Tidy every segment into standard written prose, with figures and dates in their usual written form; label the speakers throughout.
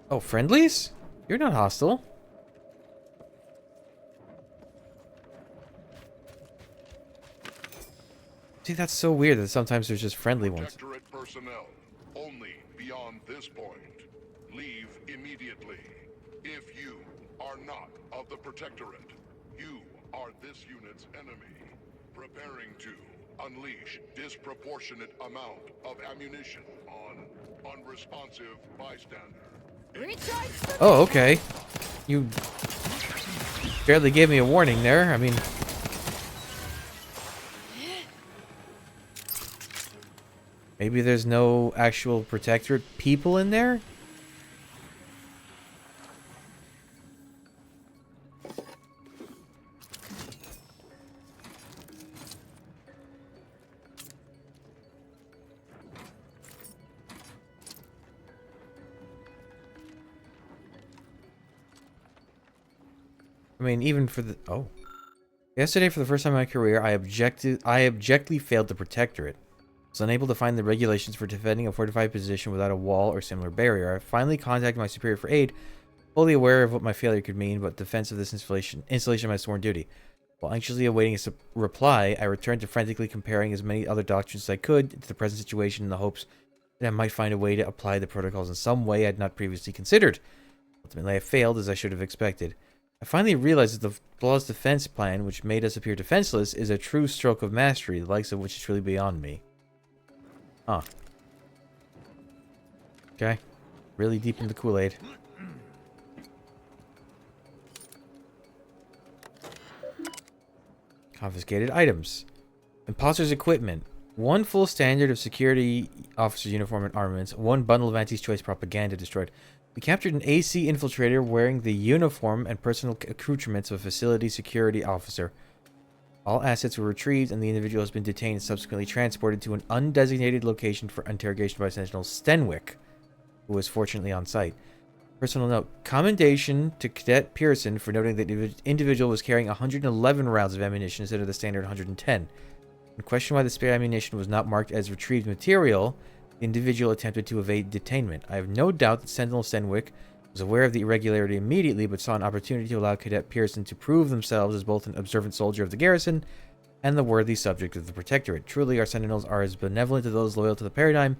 Speaker 1: Oh, friendlies? You're not hostile. See, that's so weird that sometimes there's just friendly ones.
Speaker 2: Protectorate personnel, only beyond this point. Leave immediately. If you are not of the Protectorate, you are this unit's enemy. Preparing to unleash disproportionate amount of ammunition on unresponsive bystander.
Speaker 1: Oh, okay. You barely gave me a warning there. I mean... Maybe there's no actual Protectorate people in there? I mean, even for the... Oh. Yesterday, for the first time in my career, I abjectly failed the Protectorate. I was unable to find the regulations for defending a fortified position without a wall or similar barrier. I finally contacted my superior for aid, fully aware of what my failure could mean, but defense of this installation of my sworn duty. While anxiously awaiting a reply, I returned to frantically comparing as many other doctrines as I could to the present situation in the hopes that I might find a way to apply the protocols in some way I had not previously considered. Ultimately, I failed, as I should have expected. I finally realized that the flawless defense plan, which made us appear defenseless, is a true stroke of mastery, the likes of which is truly beyond me. Huh. Okay. Really deep in the Kool-Aid. Confiscated items. Imposter's equipment. One full standard of security officer's uniform and armaments. One bundle of anti-choice propaganda destroyed. We captured an AC infiltrator wearing the uniform and personal accoutrements of a facility security officer. All assets were retrieved, and the individual has been detained and subsequently transported to an undesignated location for interrogation by Sentinel Stenwick, who was fortunately on site. Personal note, commendation to Cadet Pearson for noting that the individual was carrying 111 rounds of ammunition instead of the standard 110. When questioned why the spare ammunition was not marked as retrieved material, the individual attempted to evade detainment. I have no doubt that Sentinel Stenwick was aware of the irregularity immediately, but saw an opportunity to allow Cadet Pearson to prove themselves as both an observant soldier of the garrison and the worthy subject of the Protectorate. Truly, our Sentinels are as benevolent to those loyal to the paradigm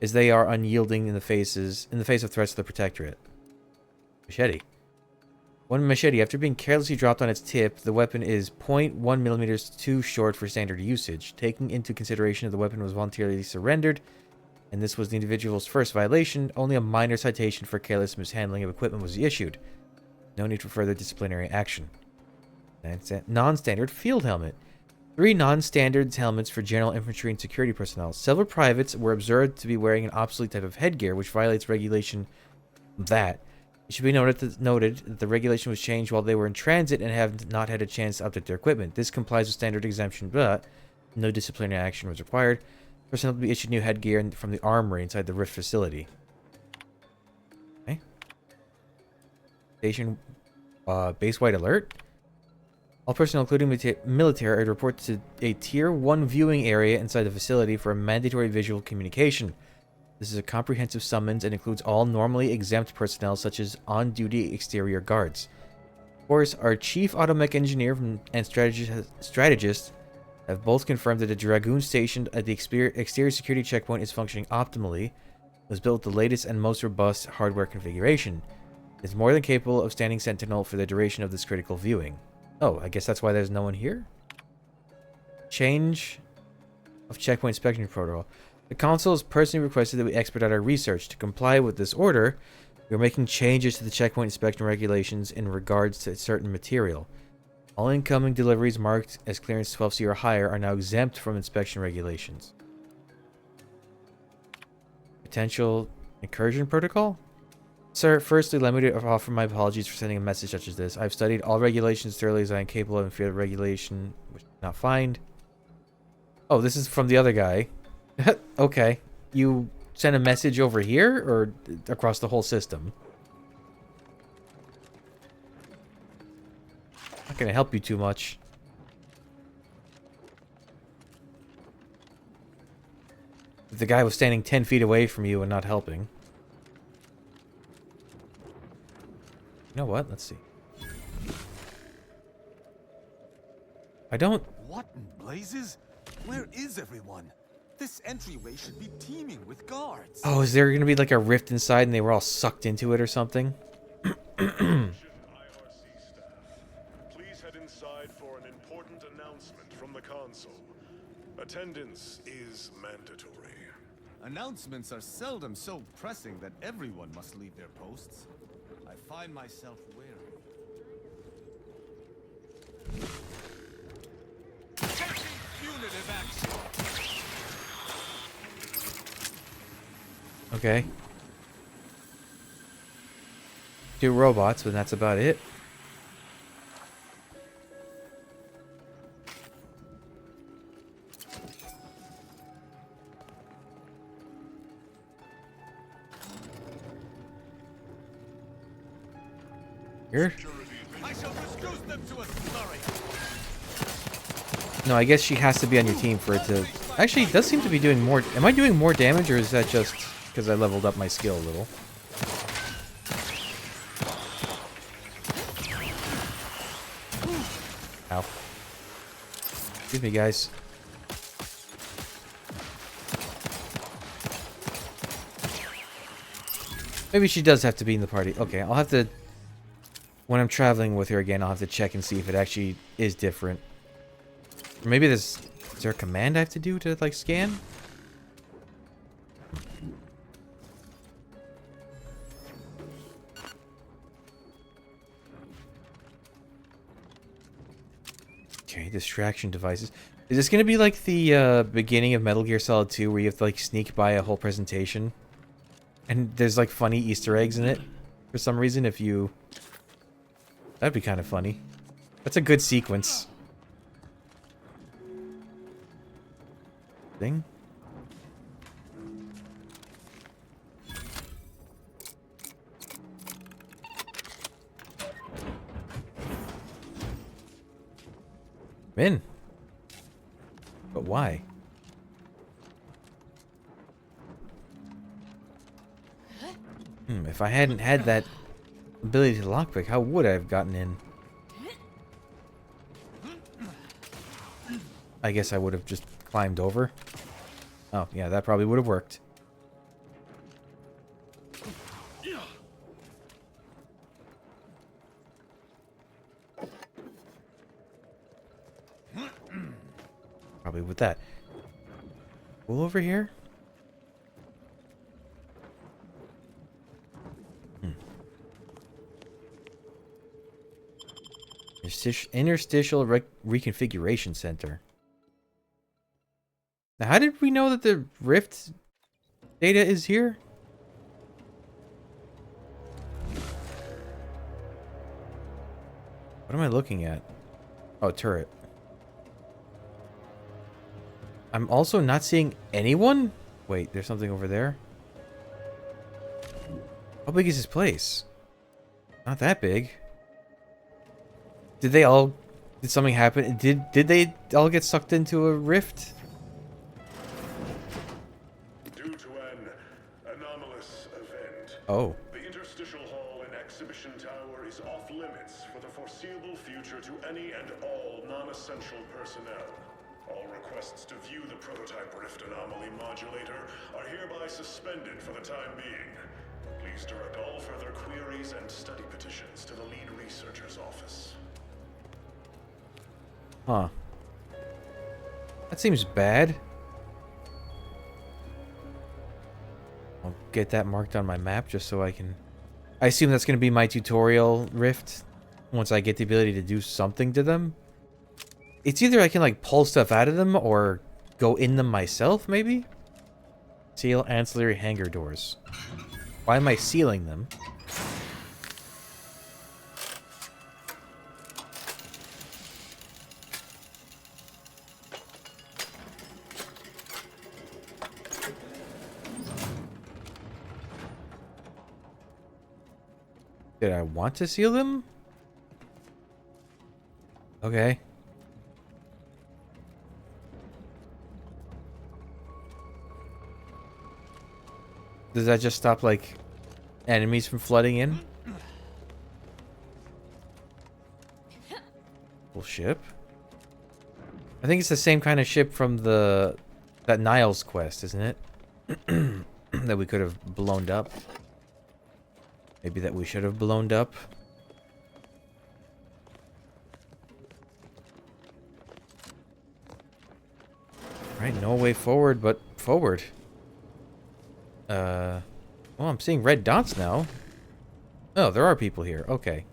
Speaker 1: as they are unyielding in the face of threats to the Protectorate. Machete. One machete. After being carelessly dropped on its tip, the weapon is 0.1 millimeters too short for standard usage. Taking into consideration that the weapon was voluntarily surrendered, and this was the individual's first violation, only a minor citation for careless mishandling of equipment was issued. No need for further disciplinary action. Non-standard field helmet. 3 non-standard helmets for general infantry and security personnel. Several privates were observed to be wearing an obsolete type of headgear, which violates regulation. It should be noted that the regulation was changed while they were in transit and have not had a chance to update their equipment. This complies with standard exemption, but no disciplinary action was required. Personnel to be issued new headgear from the armory inside the Rift facility. Okay. Station base-wide alert. All personnel, including military, are to report to a Tier 1 viewing area inside the facility for a mandatory visual communication. This is a comprehensive summons and includes all normally exempt personnel, such as on-duty exterior guards. Of course, our chief automech engineer and strategist have both confirmed that the Dragoon stationed at the exterior security checkpoint is functioning optimally. It was built with the latest and most robust hardware configuration. It is more than capable of standing sentinel for the duration of this critical viewing. Oh, I guess that's why there's no one here? Change of checkpoint inspection protocol. The Council has personally requested that we expedite our research. To comply with this order, we are making changes to the checkpoint inspection regulations in regards to certain material. All incoming deliveries marked as clearance 12C or higher are now exempt from inspection regulations. Potential incursion protocol? Sir, firstly, let me offer my apologies for sending a message such as this. I've studied all regulations thoroughly as I am capable of and fear the regulation which I did not find. Oh, this is from the other guy. Okay. You sent a message over here or across the whole system? Not gonna help you too much. If the guy was standing 10 feet away from you and not helping. know what? Let's see. I don't...
Speaker 3: What in blazes? Where is everyone? This entryway should be teeming with guards.
Speaker 1: Oh, is there going to be like a rift inside and they were all sucked into it or something?
Speaker 4: IRC staff, please head inside for an important announcement from the console. Attendance is mandatory.
Speaker 3: Announcements are seldom so pressing that everyone must leave their posts. I find myself wary. Taking punitive action.
Speaker 1: Okay. 2 robots, but that's about it. Here?
Speaker 3: I shall reduce them to a slurry.
Speaker 1: No, I guess she has to be on your team for it to... Actually, it does seem to be doing more... Am I doing more damage, or is that just because I leveled up my skill a little? Ow. Excuse me, guys. Maybe she does have to be in the party. Okay, I'll have to... When I'm traveling with her again, I'll have to check and see if it actually is different. Or maybe there's... Is there a command I have to do to, like, scan? Okay, distraction devices. Is this going to be like the beginning of Metal Gear Solid 2 where you have to, like, sneak by a whole presentation? And there's, like, funny Easter eggs in it for some reason if you... That'd be kind of funny. That's a good sequence. Thing? In. But why? If I hadn't had that ability to lockpick, how would I have gotten in? I guess I would have just climbed over. Oh, yeah, that probably would have worked. Probably with that. Well, over here? Interstitial Reconfiguration Center. Now, how did we know that the Rift data is here? What am I looking at? Oh, turret. I'm also not seeing anyone? Wait, there's something over there? How big is this place? Not that big. Did they all... Did something happen? Did they all get sucked into a rift?
Speaker 4: Due to an anomalous event,
Speaker 1: Oh.
Speaker 4: the interstitial hall and exhibition tower is off limits for the foreseeable future to any and all non-essential personnel. All requests to view the prototype rift anomaly modulator are hereby suspended for the time being. Please direct all further queries and study petitions to the lead researcher's office.
Speaker 1: Huh. That seems bad. I'll get that marked on my map just so I can... I assume that's going to be my tutorial rift once I get the ability to do something to them. It's either I can, like, pull stuff out of them or go in them myself, maybe? Seal ancillary hangar doors. Why am I sealing them? Did I want to seal them? Okay. Does that just stop, like, enemies from flooding in? cool ship. I think it's the same kind of ship from that Niles quest, isn't it? That we could have blown up. Maybe that we should have blown up. Right, no way forward, but forward. Well, I'm seeing red dots now. Oh, there are people here. Okay.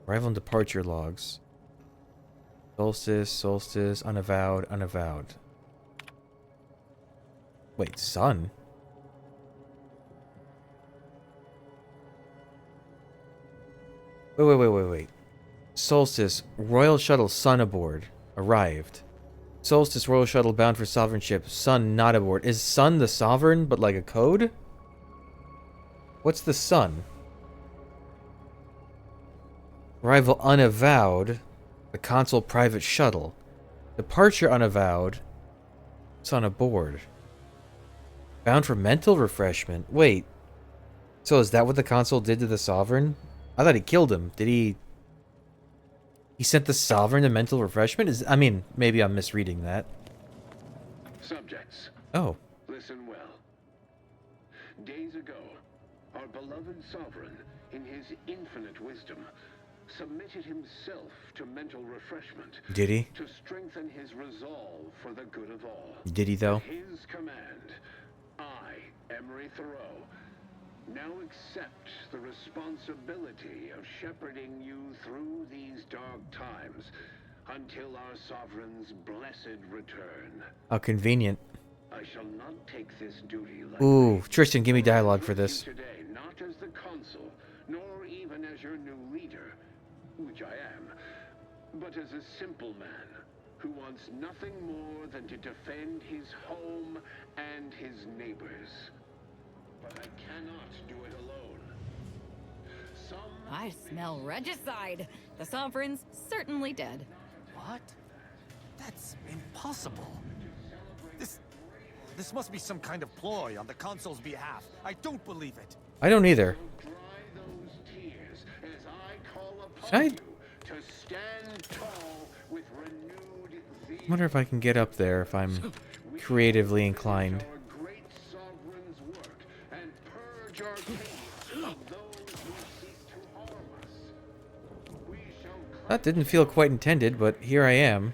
Speaker 1: Arrival and departure logs. Solstice, solstice, unavowed, unavowed. Wait, sun? Wait. Solstice, Royal Shuttle Sun aboard. Arrived. Solstice, Royal Shuttle bound for Sovereign ship. Sun not aboard. Is Sun the Sovereign, but like a code? What's the Sun? Arrival unavowed. The Consul private shuttle. Departure unavowed. Sun aboard. Bound for mental refreshment. Wait. So is that what the Consul did to the Sovereign? I thought he killed him. Did he... He sent the Sovereign to mental refreshment? I mean, maybe I'm misreading that.
Speaker 5: Subjects.
Speaker 1: Oh.
Speaker 5: Listen well. Days ago, our beloved Sovereign, in his infinite wisdom, submitted himself to mental refreshment.
Speaker 1: Did he?
Speaker 5: To strengthen his resolve for the good of all.
Speaker 1: Did he, though?
Speaker 5: At his command, I, Emery Thoreau, now accept the responsibility of shepherding you through these dark times until our Sovereign's blessed return.
Speaker 1: How convenient.
Speaker 5: I shall not take this duty lightly.
Speaker 1: Ooh, Tristan, give me dialogue for this.
Speaker 5: Today, not as the consul, nor even as your new leader, which I am, but as a simple man who wants nothing more than to defend his home and his neighbors. But I cannot do it alone.
Speaker 6: I smell regicide. The Sovereign's certainly dead.
Speaker 3: What? That's impossible. This must be some kind of ploy on the Consul's behalf. I don't believe it.
Speaker 1: I don't either.
Speaker 5: Dry those tears as I call
Speaker 1: Should
Speaker 5: upon
Speaker 1: I...
Speaker 5: you to stand tall with renewed zeal.
Speaker 1: I wonder if I can get up there if I'm creatively inclined.
Speaker 5: Our great Sovereign's work and purge our case of those who seek to harm us. We shall
Speaker 1: That didn't feel quite intended, but here I am.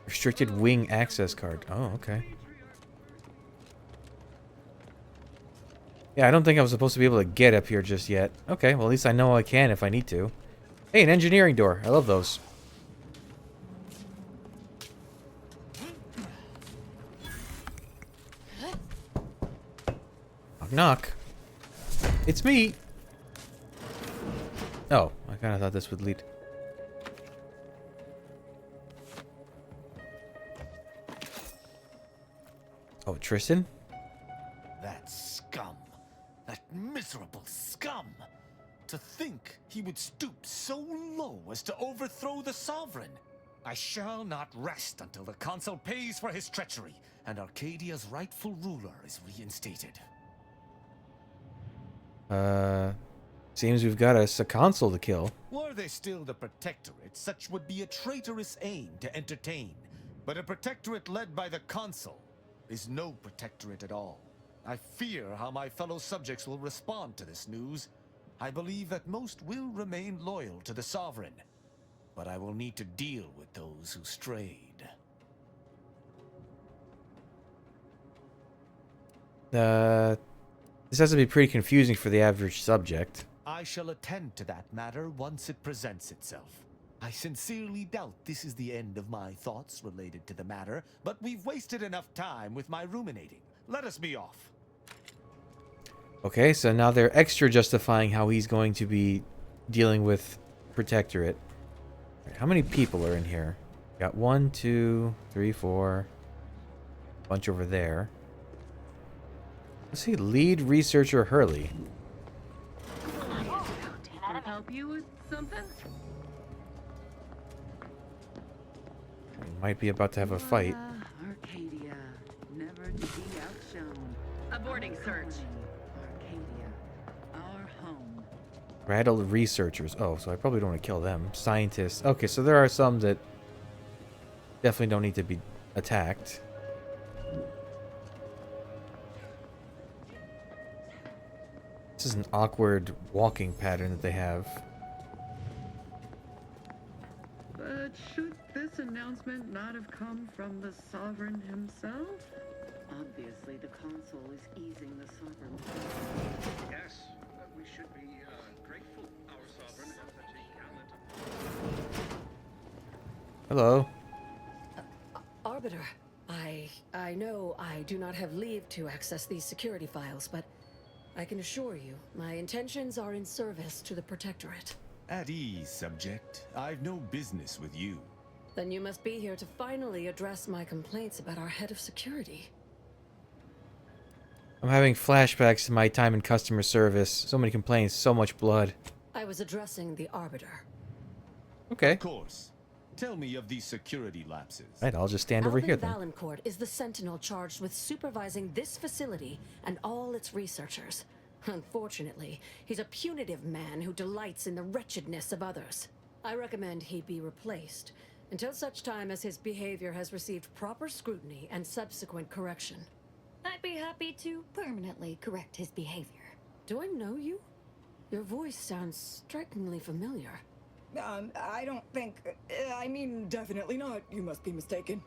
Speaker 1: Restricted wing access card. Oh, okay. Yeah, I don't think I was supposed to be able to get up here just yet. Okay, well at least I know I can if I need to. Hey, an engineering door. I love those. Knock, knock. It's me. Oh, I kind of thought this would lead. Oh, Tristan?
Speaker 3: That scum. That miserable scum. To think he would stoop so low as to overthrow the Sovereign. I shall not rest until the Consul pays for his treachery and Arcadia's rightful ruler is reinstated.
Speaker 1: Seems we've got us a consul to kill.
Speaker 3: Were they still the Protectorate, such would be a traitorous aim to entertain. But a Protectorate led by the Consul is no Protectorate at all. I fear how my fellow subjects will respond to this news. I believe that most will remain loyal to the Sovereign, but I will need to deal with those who strayed.
Speaker 1: This has to be pretty confusing for the average subject.
Speaker 3: I shall attend to that matter once it presents itself. I sincerely doubt this is the end of my thoughts related to the matter, but we've wasted enough time with my ruminating. Let us be off.
Speaker 1: Okay, so now they're extra justifying how he's going to be dealing with Protectorate. How many people are in here? Got 1, 2, 3, 4. Bunch over there. Let's see, lead researcher Hurley.
Speaker 7: Can I help you with something?
Speaker 1: Might be about to have a fight.
Speaker 7: Arcadia, never to be outshone.
Speaker 6: Aborting search.
Speaker 7: Arcadia, our home.
Speaker 1: Rattled researchers. Oh, so I probably don't want to kill them. Scientists. Okay, so there are some that definitely don't need to be attacked. This is an awkward walking pattern that they have.
Speaker 7: But should this announcement not have come from the sovereign himself? Obviously, the consul is easing the sovereign.
Speaker 5: Yes, we should be grateful our sovereign has such a gallant.
Speaker 1: Hello.
Speaker 8: Arbiter, I know I do not have leave to access these security files, but I can assure you, my intentions are in service to the Protectorate.
Speaker 3: At ease, subject. I've no business with you.
Speaker 8: Then you must be here to finally address my complaints about our head of security.
Speaker 1: I'm having flashbacks to my time in customer service. So many complaints, so much blood.
Speaker 8: I was addressing the Arbiter.
Speaker 1: Okay.
Speaker 3: Of course. Tell me of these security lapses.
Speaker 1: Right, I'll just stand over here then.
Speaker 8: Valancourt is the sentinel charged with supervising this facility and all its researchers. Unfortunately, he's a punitive man who delights in the wretchedness of others. I recommend he be replaced until such time as his behavior has received proper scrutiny and subsequent correction.
Speaker 6: I'd be happy to permanently correct his behavior.
Speaker 8: Do I know you? Your voice sounds strikingly familiar.
Speaker 9: I don't think... I mean, definitely not. You must be mistaken.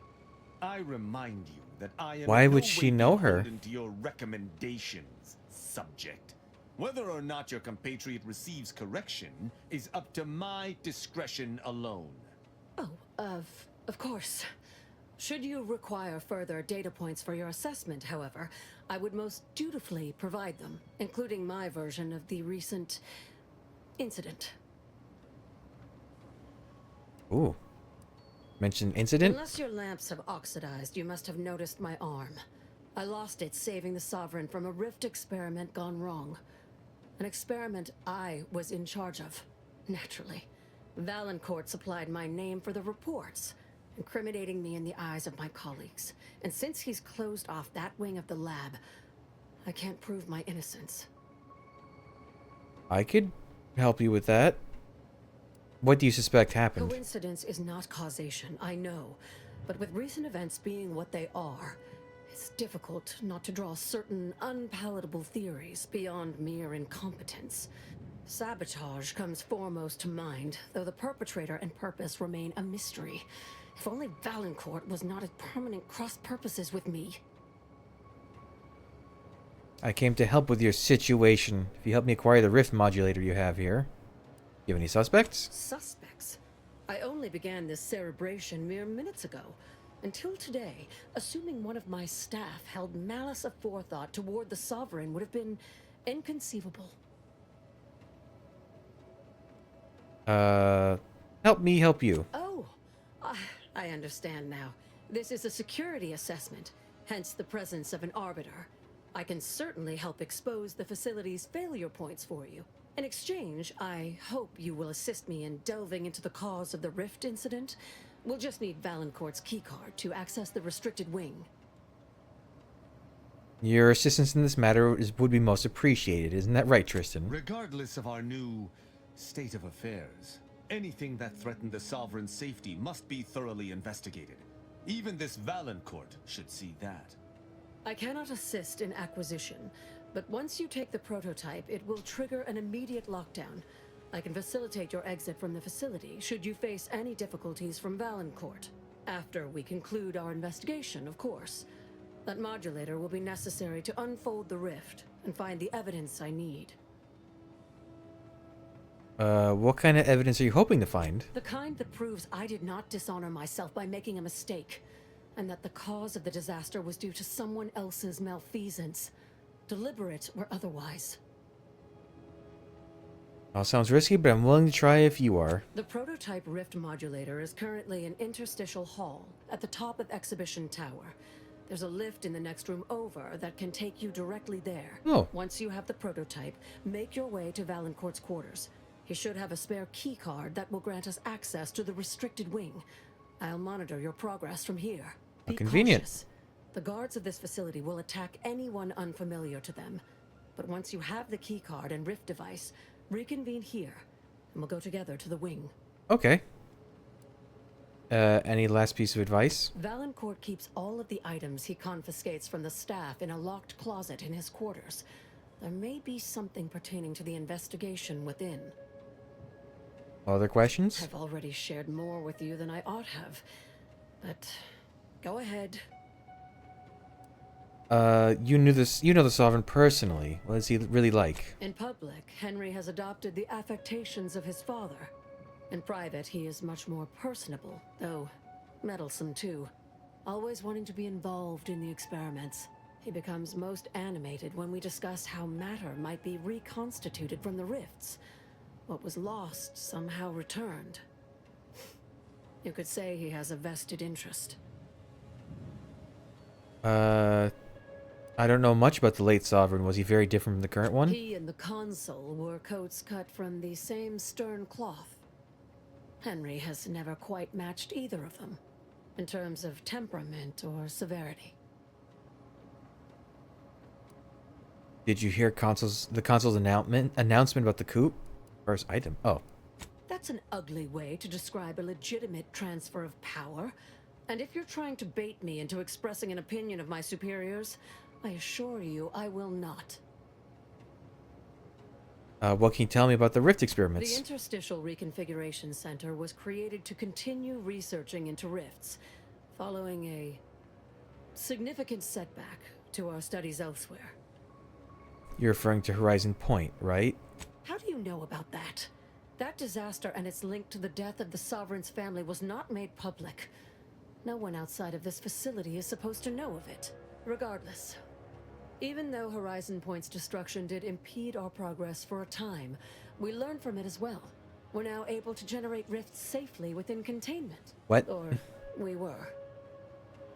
Speaker 3: I remind you that I am
Speaker 1: Why
Speaker 3: in
Speaker 1: would
Speaker 3: no
Speaker 1: she
Speaker 3: way
Speaker 1: know her?
Speaker 3: beholden to your recommendations, subject. Whether or not your compatriot receives correction is up to my discretion alone.
Speaker 8: Oh, of course. Should you require further data points for your assessment, however, I would most dutifully provide them, including my version of the recent incident.
Speaker 1: Ooh. Mention incident?
Speaker 8: Unless your lamps have oxidized, you must have noticed my arm. I lost it saving the Sovereign from a rift experiment gone wrong. An experiment I was in charge of, naturally. Valancourt supplied my name for the reports, incriminating me in the eyes of my colleagues. And since he's closed off that wing of the lab, I can't prove my innocence.
Speaker 1: I could help you with that. What do you suspect happened?
Speaker 8: Coincidence is not causation, I know. But with recent events being what they are, it's difficult not to draw certain unpalatable theories beyond mere incompetence. Sabotage comes foremost to mind, though the perpetrator and purpose remain a mystery. If only Valancourt was not at permanent cross-purposes with me.
Speaker 1: I came to help with your situation. If you help me acquire the rift modulator you have here. You have any suspects?
Speaker 8: Suspects? I only began this cerebration mere minutes ago. Until today, assuming one of my staff held malice aforethought toward the Sovereign would have been inconceivable.
Speaker 1: Help me help you.
Speaker 8: Oh, I understand now. This is a security assessment, hence the presence of an arbiter. I can certainly help expose the facility's failure points for you. In exchange, I hope you will assist me in delving into the cause of the rift incident. We'll just need Valancourt's keycard to access the restricted wing.
Speaker 1: Your assistance in this matter would be most appreciated. Isn't that right, Tristan?
Speaker 3: Regardless of our new state of affairs, anything that threatened the Sovereign's safety must be thoroughly investigated. Even this Valancourt should see that.
Speaker 8: I cannot assist in acquisition, but once you take the prototype, it will trigger an immediate lockdown. I can facilitate your exit from the facility should you face any difficulties from Valancourt. After we conclude our investigation, of course. That modulator will be necessary to unfold the rift and find the evidence I need.
Speaker 1: What kind of evidence are you hoping to find?
Speaker 8: The kind that proves I did not dishonor myself by making a mistake, and that the cause of the disaster was due to someone else's malfeasance, deliberate or otherwise.
Speaker 1: All sounds risky, but I'm willing to try if you are.
Speaker 8: The prototype rift modulator is currently in interstitial hall at the top of Exhibition Tower. There's a lift in the next room over that can take you directly there.
Speaker 1: Oh.
Speaker 8: Once you have the prototype, make your way to Valancourt's quarters. He should have a spare key card that will grant us access to the restricted wing. I'll monitor your progress from here. Be
Speaker 1: Convenient.
Speaker 8: cautious. The guards of this facility will attack anyone unfamiliar to them. But once you have the keycard and rift device, reconvene here, and we'll go together to the wing.
Speaker 1: Okay. Any last piece of advice?
Speaker 8: Valancourt keeps all of the items he confiscates from the staff in a locked closet in his quarters. There may be something pertaining to the investigation within.
Speaker 1: Other questions?
Speaker 8: I've already shared more with you than I ought have, but go ahead.
Speaker 1: You know the Sovereign personally. What is he really like?
Speaker 8: In public, Henry has adopted the affectations of his father. In private, he is much more personable, though meddlesome too. Always wanting to be involved in the experiments. He becomes most animated when we discuss how matter might be reconstituted from the rifts. What was lost somehow returned. You could say he has a vested interest.
Speaker 1: I don't know much about the late Sovereign. Was he very different from the current one?
Speaker 8: He and the Consul wore coats cut from the same stern cloth. Henry has never quite matched either of them, in terms of temperament or severity.
Speaker 1: Did you hear the Consul's announcement about the coup? First item. Oh.
Speaker 8: That's an ugly way to describe a legitimate transfer of power. And if you're trying to bait me into expressing an opinion of my superiors, I assure you I will not.
Speaker 1: What can you tell me about the rift
Speaker 8: The
Speaker 1: experiments?
Speaker 8: Interstitial Reconfiguration Center was created to continue researching into rifts, following a significant setback to our studies elsewhere.
Speaker 1: You're referring to Horizon Point, right?
Speaker 8: How do you know about that? That disaster and its link to the death of the Sovereign's family was not made public. No one outside of this facility is supposed to know of it. Regardless, even though Horizon Point's destruction did impede our progress for a time, we learned from it as well. We're now able to generate rifts safely within containment.
Speaker 1: What?
Speaker 8: Or we were.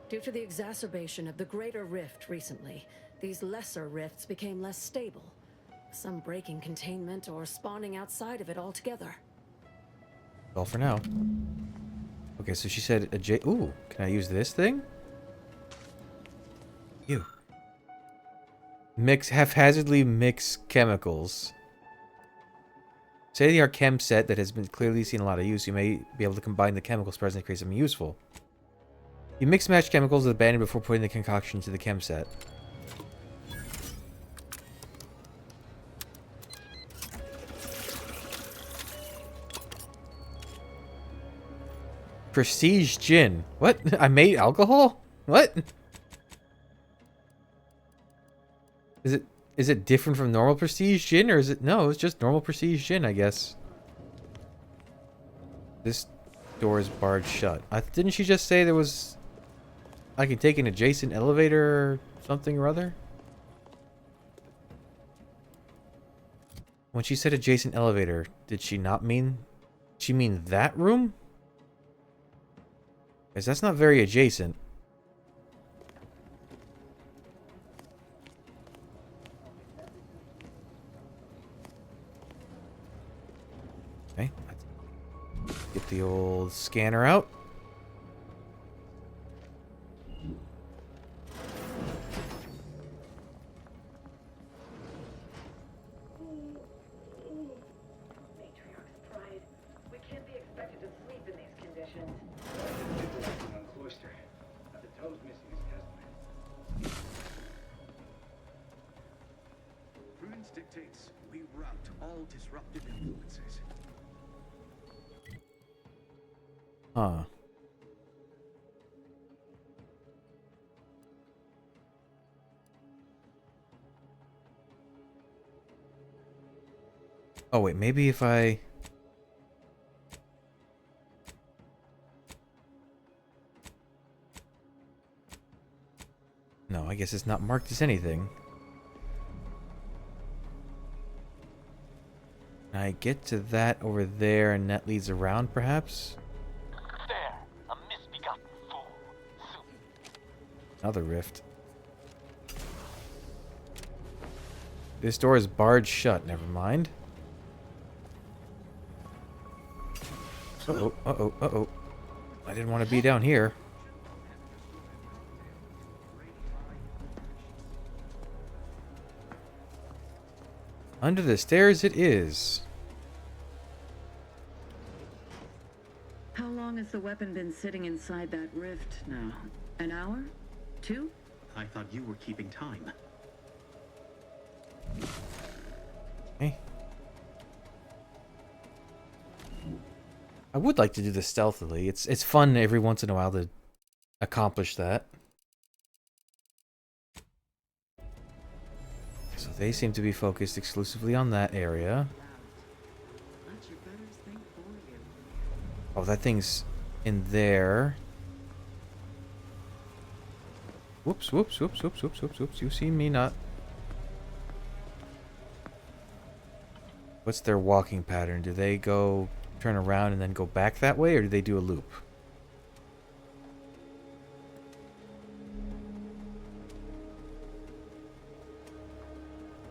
Speaker 8: Due to the exacerbation of the greater rift recently, these lesser rifts became less stable. Some breaking containment or spawning outside of it altogether.
Speaker 1: All for now. Okay, so she said ooh, can I use this thing? Ew. Haphazardly mix chemicals. Say they are chem set that has been clearly seen a lot of use. You may be able to combine the chemicals present to create something useful. You mix match chemicals with abandon before putting the concoction into the chem set. Prestige gin. What? I made alcohol? What? Is it different from normal prestige gin, or is it no? It's just normal prestige gin, I guess. This door is barred shut. Didn't she just say there was? I can take an adjacent elevator or something or other. When she said adjacent elevator, did she not mean? She mean that room? Because that's not very adjacent. Okay, let's get the old scanner out.
Speaker 10: Matriarch's pride. We can't be expected to sleep in these conditions.
Speaker 11: Prudence dictates we rout all disruptive influences.
Speaker 1: Huh. Oh wait, maybe if I... No, I guess it's not marked as anything. I get to that over there, and that leads around, perhaps?
Speaker 12: There, a misbegotten fool.
Speaker 1: Another rift. This door is barred shut, never mind. Uh-oh, uh-oh, uh-oh. I didn't want to be down here. Under the stairs it is.
Speaker 7: How long has the weapon been sitting inside that rift now? An hour? 2?
Speaker 11: I thought you were keeping time.
Speaker 1: Hey. I would like to do this stealthily. It's fun every once in a while to accomplish that. So they seem to be focused exclusively on that area. Oh, that thing's in there. Whoops, whoops, whoops, whoops, whoops, whoops, whoops. You see me not. What's their walking pattern? Do they go turn around and then go back that way, or do they do a loop?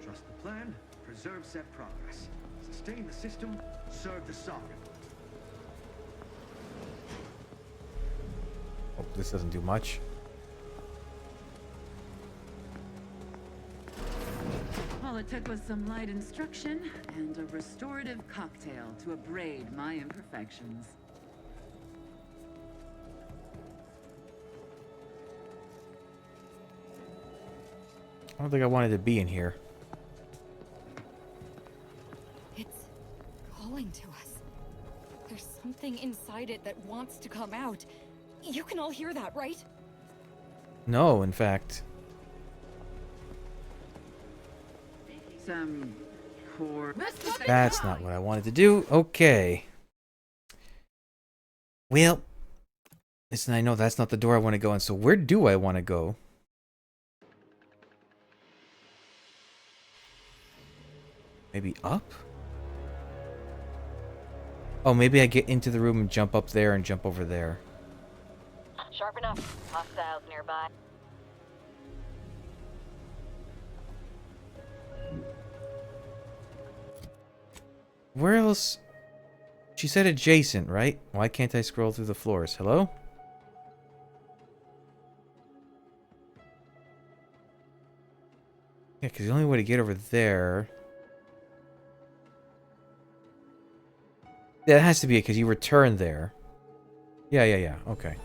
Speaker 11: Trust the plan, preserve set progress. Sustain the system, serve the sovereign.
Speaker 1: Oh, this doesn't do much.
Speaker 7: All it took was some light instruction and a restorative cocktail to abrade my imperfections.
Speaker 1: I don't think I wanted to be in here.
Speaker 6: It's calling to us. There's something inside it that wants to come out. You can all hear that, right?
Speaker 1: No, in fact.
Speaker 7: Some poor...
Speaker 1: That's not what I wanted to do. Okay. Well, listen, I know that's not the door I want to go in, so where do I want to go? Maybe up? Oh, maybe I get into the room and jump up there and jump over there.
Speaker 10: Sharp enough. Hostiles nearby.
Speaker 1: Where else? She said adjacent, right? Why can't I scroll through the floors? Hello? Yeah, because the only way to get over there... Yeah, it has to be it, because you return there. Yeah, okay.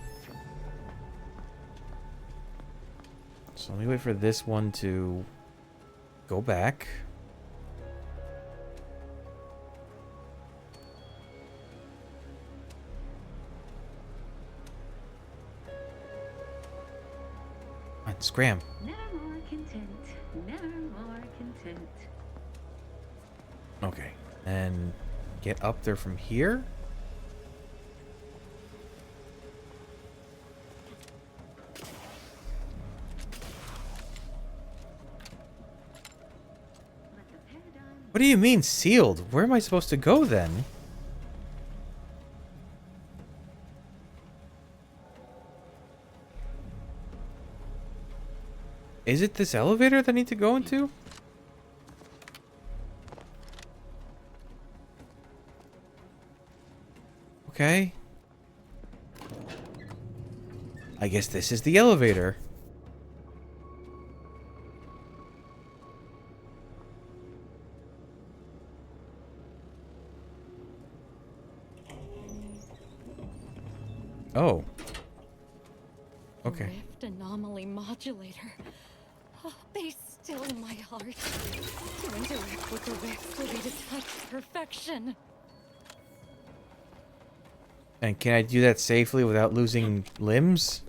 Speaker 1: So let me wait for this one to go back. Come on, scram.
Speaker 7: Never more content. Never more content.
Speaker 1: Okay, and get up there from here? What do you mean sealed? Where am I supposed to go then? Is it this elevator that I need to go into? Okay. I guess this is the elevator. Oh. Okay.
Speaker 6: Rift anomaly modulator. Oh, they still my heart. To interact with the rifts will be to touch perfection.
Speaker 1: And can I do that safely without losing limbs?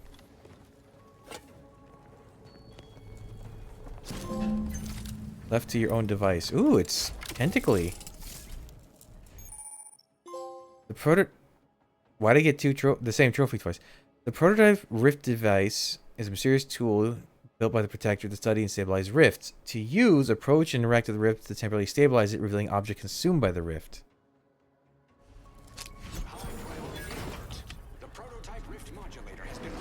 Speaker 1: Left to your own device. Ooh, it's tentacly. The Why'd I get the same trophy twice? The prototype rift device is a mysterious tool built by the Protector to study and stabilize rifts. To use, approach and interact with the rift to temporarily stabilize it, revealing object consumed by the rift.
Speaker 11: The prototype rift modulator has been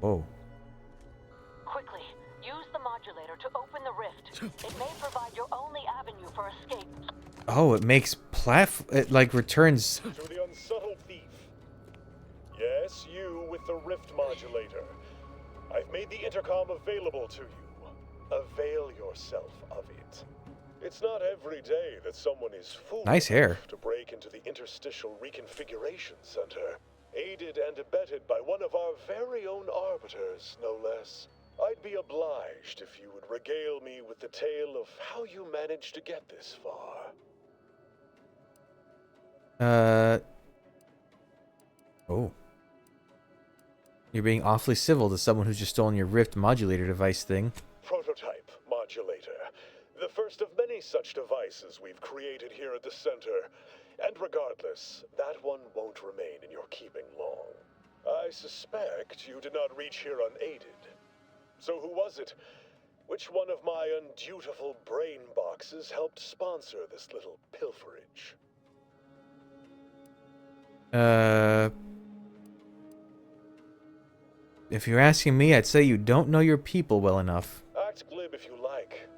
Speaker 1: Whoa.
Speaker 10: Quickly, use the modulator to open the rift. It may provide your only avenue for escape.
Speaker 1: Oh, it makes it like returns.
Speaker 4: To the unsubtle thief. Yes, you with the rift modulator. I've made the intercom available to you. Avail yourself of it. It's not every day that someone is fool
Speaker 1: Nice hair.
Speaker 4: enough to break into the Interstitial Reconfiguration Center, aided and abetted by one of our very own arbiters, no less. I'd be obliged if you would regale me with the tale of how you managed to get this far.
Speaker 1: Oh. You're being awfully civil to someone who's just stolen your Rift modulator device thing.
Speaker 4: Prototype modulator. The first of many such devices we've created here at the center. And regardless, that one won't remain in your keeping long. I suspect you did not reach here unaided. So who was it? Which one of my undutiful brain boxes helped sponsor this little pilferage?
Speaker 1: If you're asking me, I'd say you don't know your people well enough.
Speaker 4: Act glib if you like.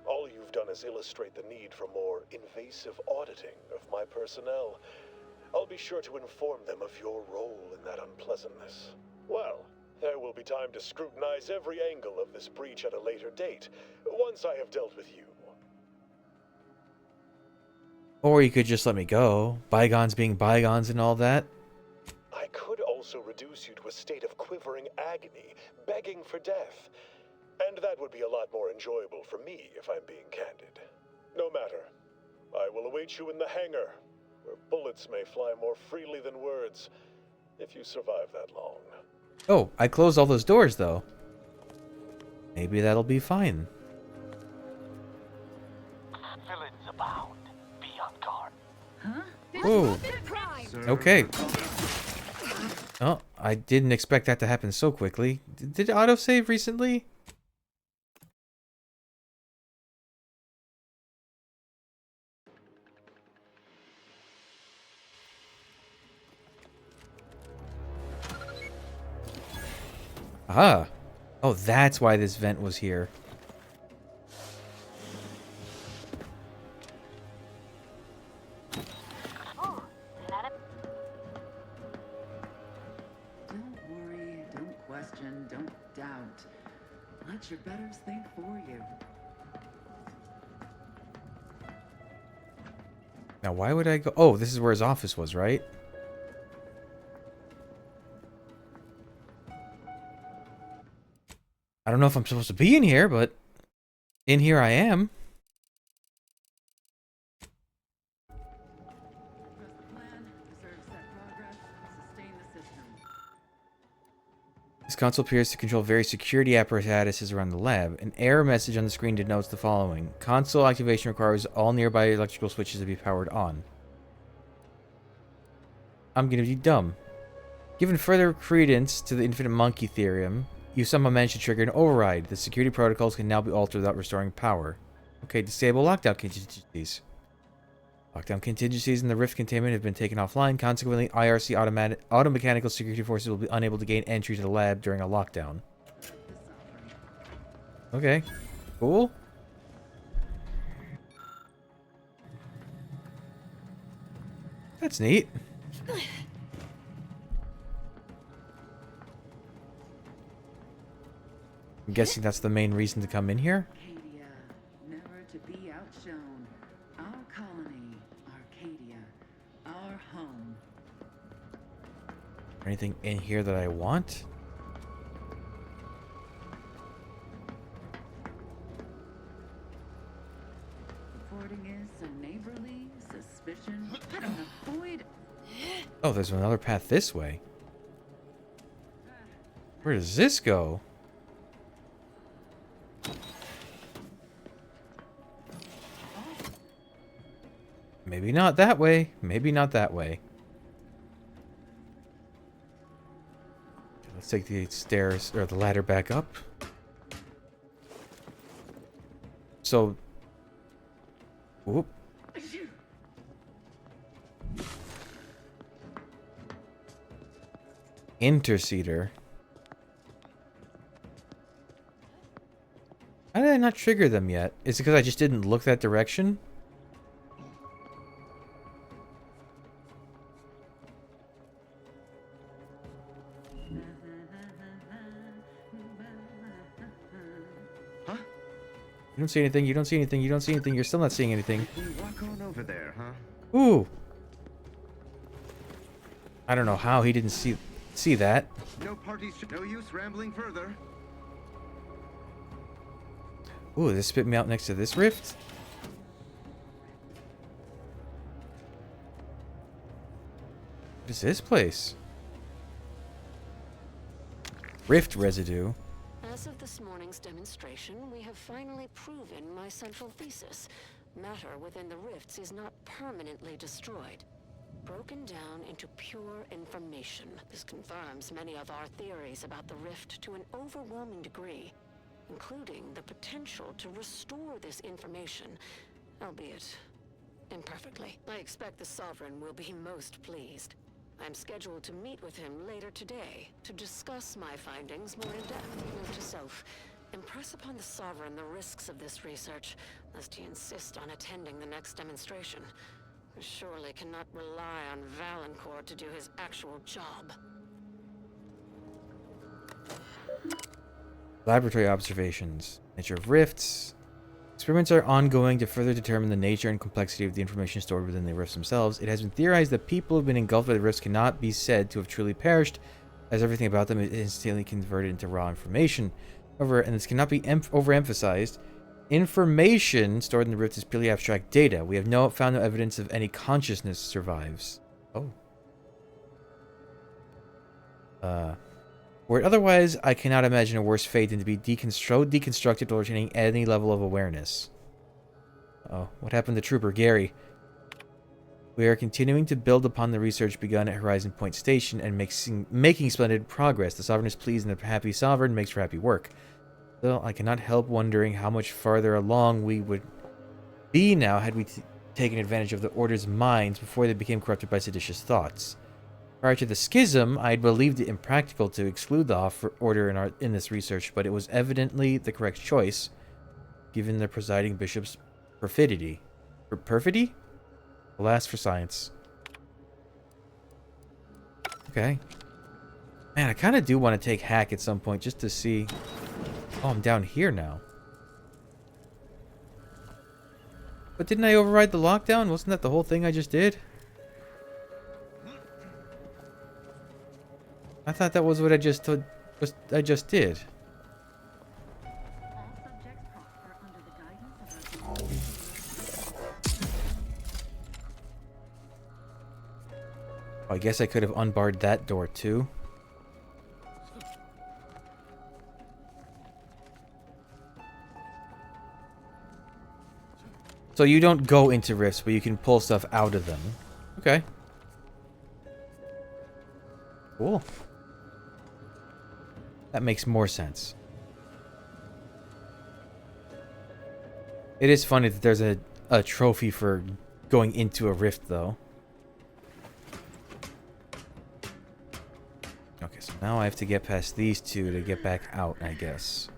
Speaker 4: All you've done is illustrate the need for more invasive auditing of my personnel. I'll be sure to inform them of your role in that unpleasantness. Well, there will be time to scrutinize every angle of this breach at a later date, once I have dealt with you.
Speaker 1: Or you could just let me go. Bygones being bygones and all that.
Speaker 4: I could also reduce you to a state of quivering agony, begging for death. And that would be a lot more enjoyable for me, if I'm being candid. No matter. I will await you in the hangar, where bullets may fly more freely than words, if you survive that long.
Speaker 1: Oh, I closed all those doors, though. Maybe that'll be fine.
Speaker 12: Villains abound. Be on guard.
Speaker 6: Huh?
Speaker 1: Whoa.
Speaker 6: Crime.
Speaker 1: Okay. Oh, I didn't expect that to happen so quickly. Did it autosave recently? Ah. Oh, that's why this vent was here.
Speaker 7: Don't worry, don't question, don't doubt. Let your betters think for you.
Speaker 1: Now, why would I go? Oh, this is where his office was, right? I don't know if I'm supposed to be in here, but in here I am.
Speaker 7: Trust the plan, preserve set progress, sustain the system.
Speaker 1: This console appears to control various security apparatuses around the lab. An error message on the screen denotes the following. Console activation requires all nearby electrical switches to be powered on. I'm gonna be dumb. Given further credence to the infinite monkey theorem, you somehow managed to trigger an override. The security protocols can now be altered without restoring power. Okay, disable lockdown contingencies. Lockdown contingencies in the Rift containment have been taken offline. Consequently, IRC automechanical security forces will be unable to gain entry to the lab during a lockdown. Okay, cool. That's neat. I'm guessing that's the main reason to come in here.
Speaker 7: Arcadia, never to be outshone. Our colony, Arcadia, our home.
Speaker 1: Anything in here that I want?
Speaker 7: Reporting is a neighborly suspicion. An avoid.
Speaker 1: Oh, there's another path this way. Where does this go? Maybe not that way. Maybe not that way. Let's take the stairs, or the ladder back up. So... Whoop. Interceder. Why did I not trigger them yet? Is it because I just didn't look that direction?
Speaker 11: Huh?
Speaker 1: You don't see anything, you don't see anything, you don't see anything, you're still not seeing anything.
Speaker 11: We walk on over there, huh?
Speaker 1: Ooh! I don't know how he didn't see that.
Speaker 11: No parties, no use rambling further.
Speaker 1: Ooh, this spit me out next to this rift? What is this place? Rift residue.
Speaker 8: As of this morning's demonstration, we have finally proven my central thesis. Matter within the rifts is not permanently destroyed. Broken down into pure information. This confirms many of our theories about the rift to an overwhelming degree, including the potential to restore this information, albeit imperfectly. I expect the Sovereign will be most pleased. I'm scheduled to meet with him later today to discuss my findings more in depth. Note to self, impress upon the Sovereign the risks of this research, lest he insist on attending the next demonstration. I surely cannot rely on Valancourt to do his actual job.
Speaker 1: Laboratory observations. Nature of rifts. Experiments are ongoing to further determine the nature and complexity of the information stored within the rifts themselves. It has been theorized that people who have been engulfed by the rifts cannot be said to have truly perished, as everything about them is instantly converted into raw information. However, and this cannot be overemphasized, information stored in the rift is purely abstract data. We have found no evidence of any consciousness survives. Oh. Were it otherwise, I cannot imagine a worse fate than to be deconstructed or retaining any level of awareness. Oh, what happened to Trooper Gary? We are continuing to build upon the research begun at Horizon Point Station and making splendid progress. The Sovereign is pleased and the happy Sovereign makes for happy work. Still, I cannot help wondering how much farther along we would be now had we taken advantage of the Order's minds before they became corrupted by seditious thoughts. Prior to the schism, I had believed it impractical to exclude the Order in this research, but it was evidently the correct choice, given the presiding bishop's perfidy. Perfidy? Alas for science. Okay. Man, I kind of do want to take hack at some point just to see... Oh, I'm down here now. But didn't I override the lockdown? Wasn't that the whole thing I just did? I thought that was what I just did. Oh, I guess I could have unbarred that door too. So you don't go into rifts, but you can pull stuff out of them. Okay. Cool. That makes more sense. It is funny that there's a trophy for going into a rift, though. Okay, so now I have to get past these two to get back out, I guess.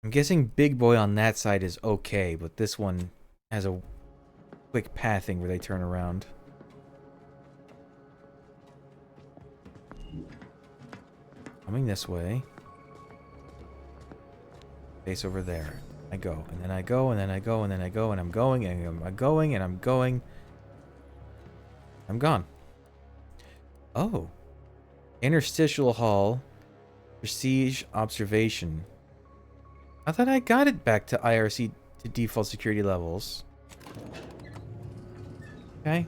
Speaker 1: I'm guessing Big Boy on that side is okay, but this one has a quick pathing where they turn around. Coming this way. Base over there. I go, and then I go, and then I go, and then I go, and I'm going, and I'm going, and I'm going. I'm gone. Oh. Interstitial Hall. Prestige Observation. I thought I got it back to IRC to default security levels. Okay.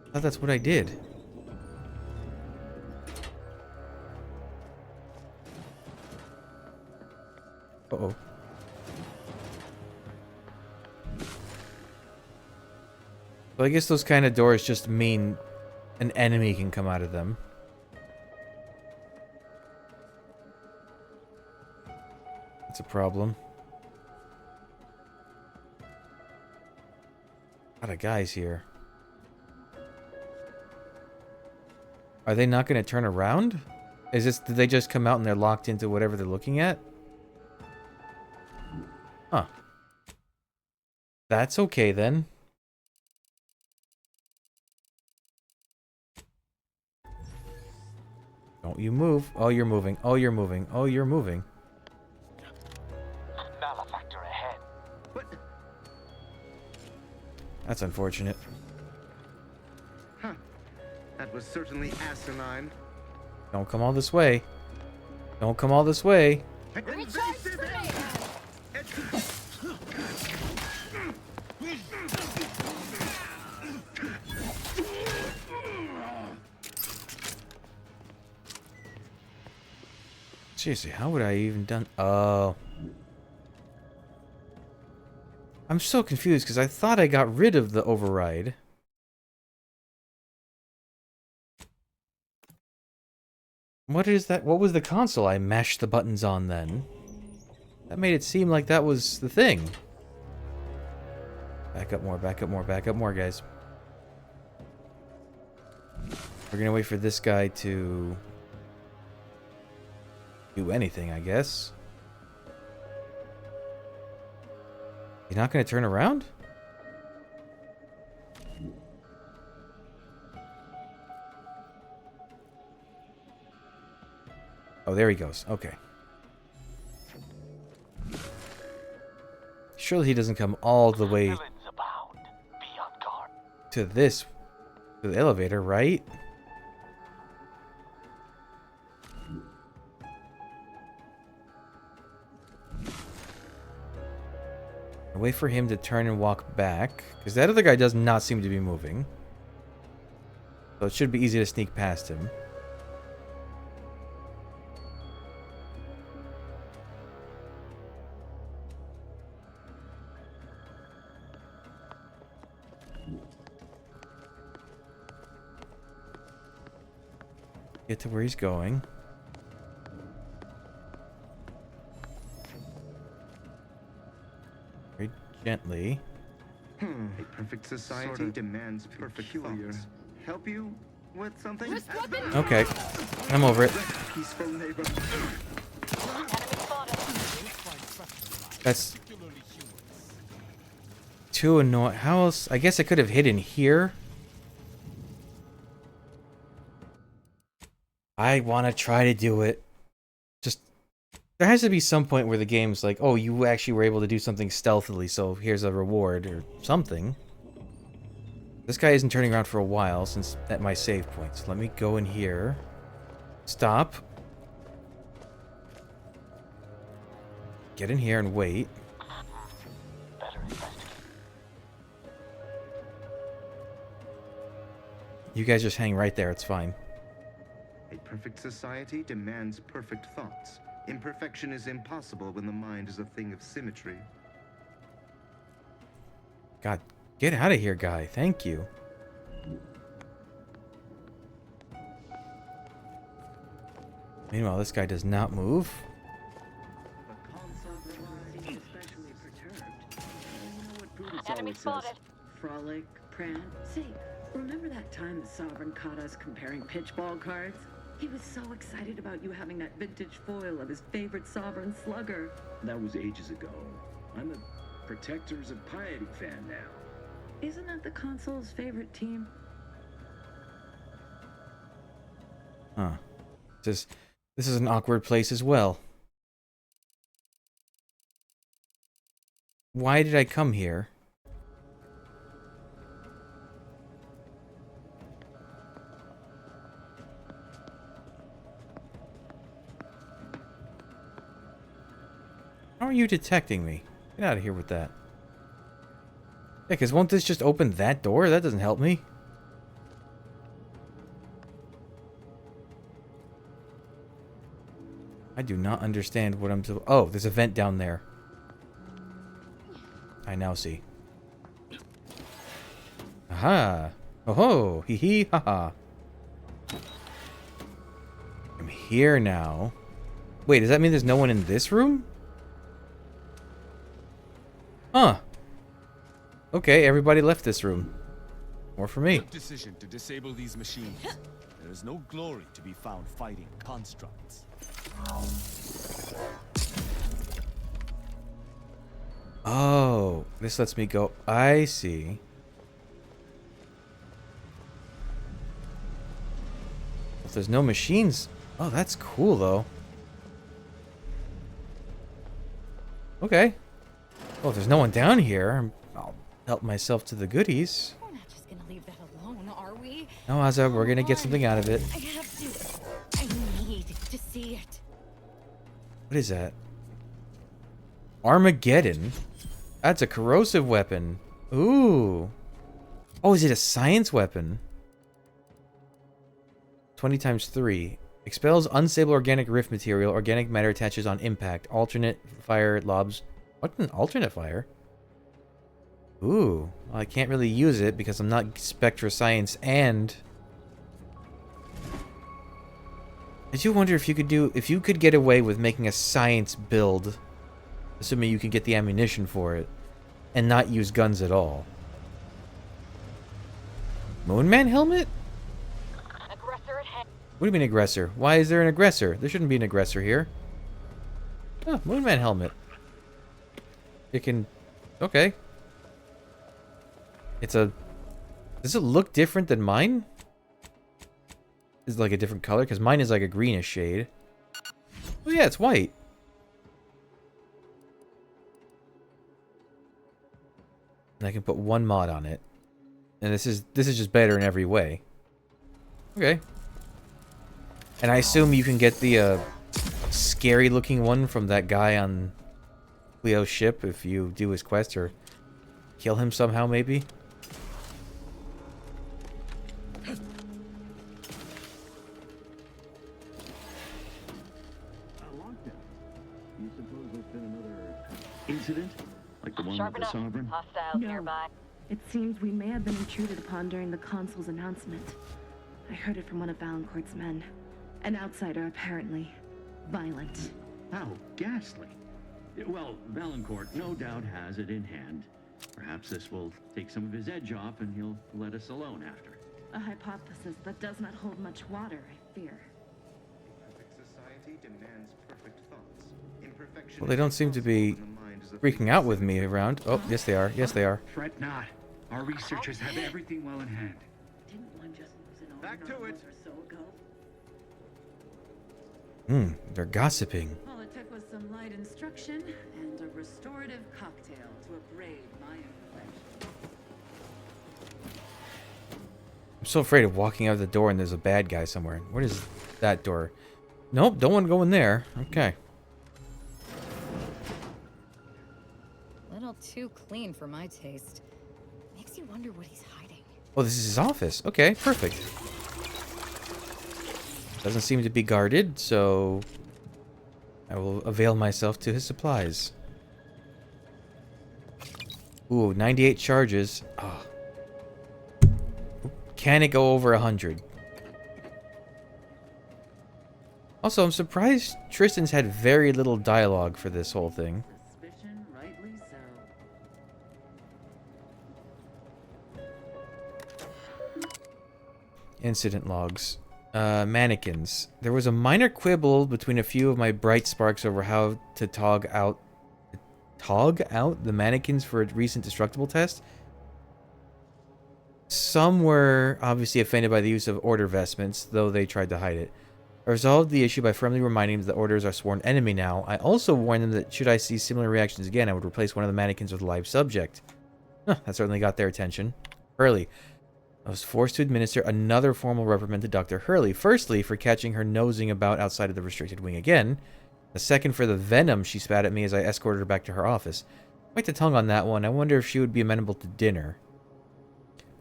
Speaker 1: I thought that's what I did. Uh-oh. Well, I guess those kind of doors just mean an enemy can come out of them. That's a problem. A lot of guys here. Are they not going to turn around? Did they just come out and they're locked into whatever they're looking at? Huh. That's okay then. Don't you move. Oh, you're moving. Oh, you're moving. Oh, you're moving.
Speaker 12: Malefactor ahead.
Speaker 11: What?
Speaker 1: That's unfortunate.
Speaker 11: Huh. That was certainly asinine.
Speaker 1: Don't come all this way. Don't come all this way.
Speaker 11: Invasive
Speaker 1: Seriously, how would I even done? Oh. I'm so confused because I thought I got rid of the override. What is that? What was the console I mashed the buttons on then? That made it seem like that was the thing. Back up more, back up more, back up more, guys. We're gonna wait for this guy to do anything, I guess. He's not gonna turn around? Oh, there he goes. Okay. Surely he doesn't come all the way
Speaker 12: Villains abound. Be on guard.
Speaker 1: to this, to the elevator, right? Wait for him to turn and walk back, because that other guy does not seem to be moving. So it should be easy to sneak past him. Get to where he's going. Very gently.
Speaker 11: A perfect society demands perfect thoughts. Help you with something?
Speaker 1: Okay, I'm over it.
Speaker 11: Peaceful neighbor.
Speaker 1: That's too annoying. How else? I guess I could have hidden here. I want to try to do it. Just, there has to be some point where the game's like, oh, you actually were able to do something stealthily, so here's a reward or something. This guy isn't turning around for a while since at my save point. So let me go in here. Stop. Get in here and wait.
Speaker 12: Better investigate.
Speaker 1: You guys just hang right there, it's fine.
Speaker 11: A perfect society demands perfect thoughts. Imperfection is impossible when the mind is a thing of symmetry.
Speaker 1: God, get out of here, guy. Thank you. Meanwhile, this guy does not move.
Speaker 7: Especially perturbed. You know what Brutus
Speaker 10: Enemy
Speaker 7: always says?
Speaker 10: spotted.
Speaker 7: Frolic, prant. Say, remember that time the Sovereign caught us comparing pitchball cards? He was so excited about you having that vintage foil of his favorite Sovereign slugger.
Speaker 13: That was ages ago. I'm a Protectors of Piety fan now.
Speaker 7: Isn't that the console's favorite team?
Speaker 1: Huh. This is an awkward place as well. Why did I come here? How are you detecting me? Get out of here with that. Yeah, because won't this just open that door? That doesn't help me. I do not understand what I'm... Oh, there's a vent down there. I now see. Aha! Oh ho! Hee hee! Haha! I'm here now. Wait, does that mean there's no one in this room? Huh. Okay, everybody left this room. More for me.
Speaker 3: Good decision to disable these machines. There is no glory to be found fighting constructs.
Speaker 1: Oh. Oh, this lets me go. I see. If there's no machines. Oh, that's cool, though. Okay. Well, if there's no one down here, I'll help myself to the goodies.
Speaker 6: We're not just gonna leave that alone, are we?
Speaker 1: No, Azza, we're gonna get something out of it.
Speaker 6: I have to. I need to see it.
Speaker 1: What is that? Armageddon? That's a corrosive weapon. Ooh. Oh, is it a science weapon? 20 times 3. Expels unstable organic rift material. Organic matter attaches on impact. Alternate fire lobs. What an alternate fire? Ooh. Well, I can't really use it because I'm not Spectra Science and... I do wonder if you could get away with making a science build, assuming you can get the ammunition for it, and not use guns at all. Moonman helmet? What do you mean aggressor? Why is there an aggressor? There shouldn't be an aggressor here. Oh, Moonman helmet. It can... Okay. It's a... Does it look different than mine? Is it like a different color? Because mine is like a greenish shade. Oh yeah, it's white. And I can put one mod on it. And this is just better in every way. Okay. And I assume you can get the scary looking one from that guy on Cleo's ship if you do his quest or kill him somehow maybe.
Speaker 13: I locked it. You suppose there's been another incident? Like the one with the Sovereign?
Speaker 10: Hostiles
Speaker 7: No.
Speaker 10: nearby.
Speaker 7: It seems we may have been intruded upon during the Consul's announcement. I heard it from one of Valancourt's men. An outsider, apparently. Violent.
Speaker 13: How ghastly. Well, Valancourt no doubt has it in hand. Perhaps this will take some of his edge off and he'll let us alone after.
Speaker 7: A hypothesis that does not hold much water, I fear.
Speaker 11: Perfect society demands perfect thoughts. Imperfection
Speaker 1: Well, they don't seem to be freaking out with me around. Oh, yes they are. Yes they are.
Speaker 13: Fret not. Our researchers have everything well in hand.
Speaker 7: Didn't one just lose an
Speaker 11: Back to it.
Speaker 7: or so ago?
Speaker 1: They're gossiping.
Speaker 14: All it took was some light instruction and a restorative cocktail to upgrade my inflection.
Speaker 1: I'm so afraid of walking out the door and there's a bad guy somewhere. What is that door? Nope, don't want to go in there. Okay.
Speaker 6: A little too clean for my taste. Makes you wonder what he's hiding.
Speaker 1: Oh, this is his office. Okay, perfect. Doesn't seem to be guarded, so I will avail myself to his supplies. Ooh, 98 charges. Oh. Can it go over 100? Also, I'm surprised Tristan's had very little dialogue for this whole thing.
Speaker 14: Suspicion, rightly so.
Speaker 1: Incident logs. Mannequins. There was a minor quibble between a few of my bright sparks over how to tog out the mannequins for a recent destructible test. Some were obviously offended by the use of order vestments, though they tried to hide it. I resolved the issue by firmly reminding them that orders are sworn enemy now. I also warned them that should I see similar reactions again, I would replace one of the mannequins with a live subject. Huh, that certainly got their attention. Hurley. I was forced to administer another formal reprimand to Dr. Hurley. Firstly, for catching her nosing about outside of the restricted wing again. The second for the venom she spat at me as I escorted her back to her office. Quite the tongue on that one. I wonder if she would be amenable to dinner.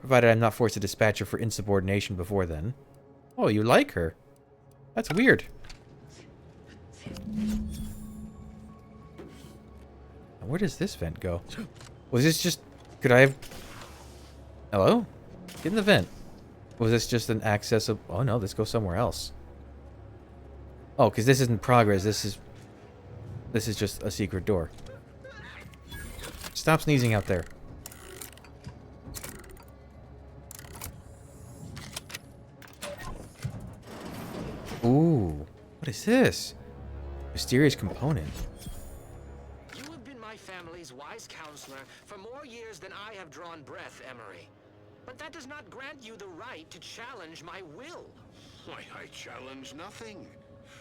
Speaker 1: Provided I'm not forced to dispatch her for insubordination before then. Oh, you like her? That's weird. Now, where does this vent go? Was this just... Could I have... Hello? Get in the vent. Was this just an access of... Oh no, this goes somewhere else. Oh, because this isn't progress. This is just a secret door. Stop sneezing out there. Ooh. What is this? Mysterious component.
Speaker 15: You have been my family's wise counselor for more years than I have drawn breath, Emery. But that does not grant you the right to challenge my will.
Speaker 16: Why, I challenge nothing.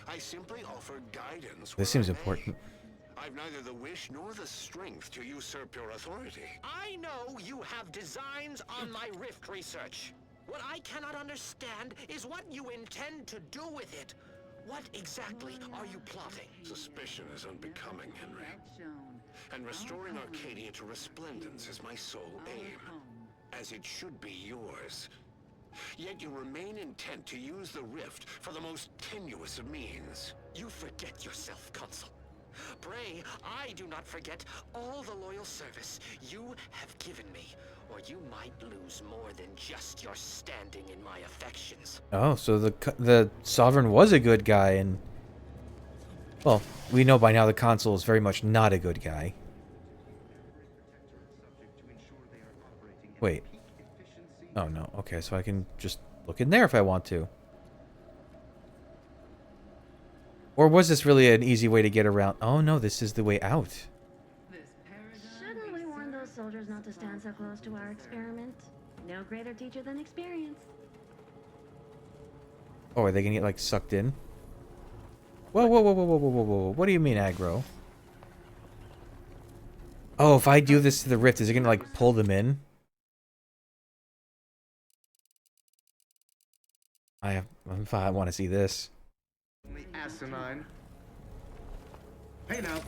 Speaker 16: I simply offer guidance.
Speaker 1: This seems important.
Speaker 16: I've neither the wish nor the strength to usurp your authority.
Speaker 15: I know you have designs on my rift research. What I cannot understand is what you intend to do with it. What exactly are you plotting?
Speaker 16: Suspicion is unbecoming, Henry. And restoring Arcadia to resplendence is my sole aim. As it should be yours. Yet you remain intent to use the rift for the most tenuous of means.
Speaker 15: You forget yourself, Consul. Pray, I do not forget all the loyal service you have given me, or you might lose more than just your standing in my affections.
Speaker 1: Oh, so the Sovereign was a good guy, and... Well, we know by now the Consul is very much not a good guy. Wait. Oh, no. Okay, so I can just look in there if I want to. Or was this really an easy way to get around? Oh, no, this is the way out.
Speaker 17: Shouldn't we warn those soldiers not to stand so close to our experiment? No greater teacher than experience.
Speaker 1: Oh, are they gonna get, like, sucked in? Whoa, whoa, whoa, whoa, whoa, whoa, whoa, whoa. What do you mean, aggro? Oh, if I do this to the rift, is it gonna, like, pull them in? I want to see this.
Speaker 11: Asinine. Hey now.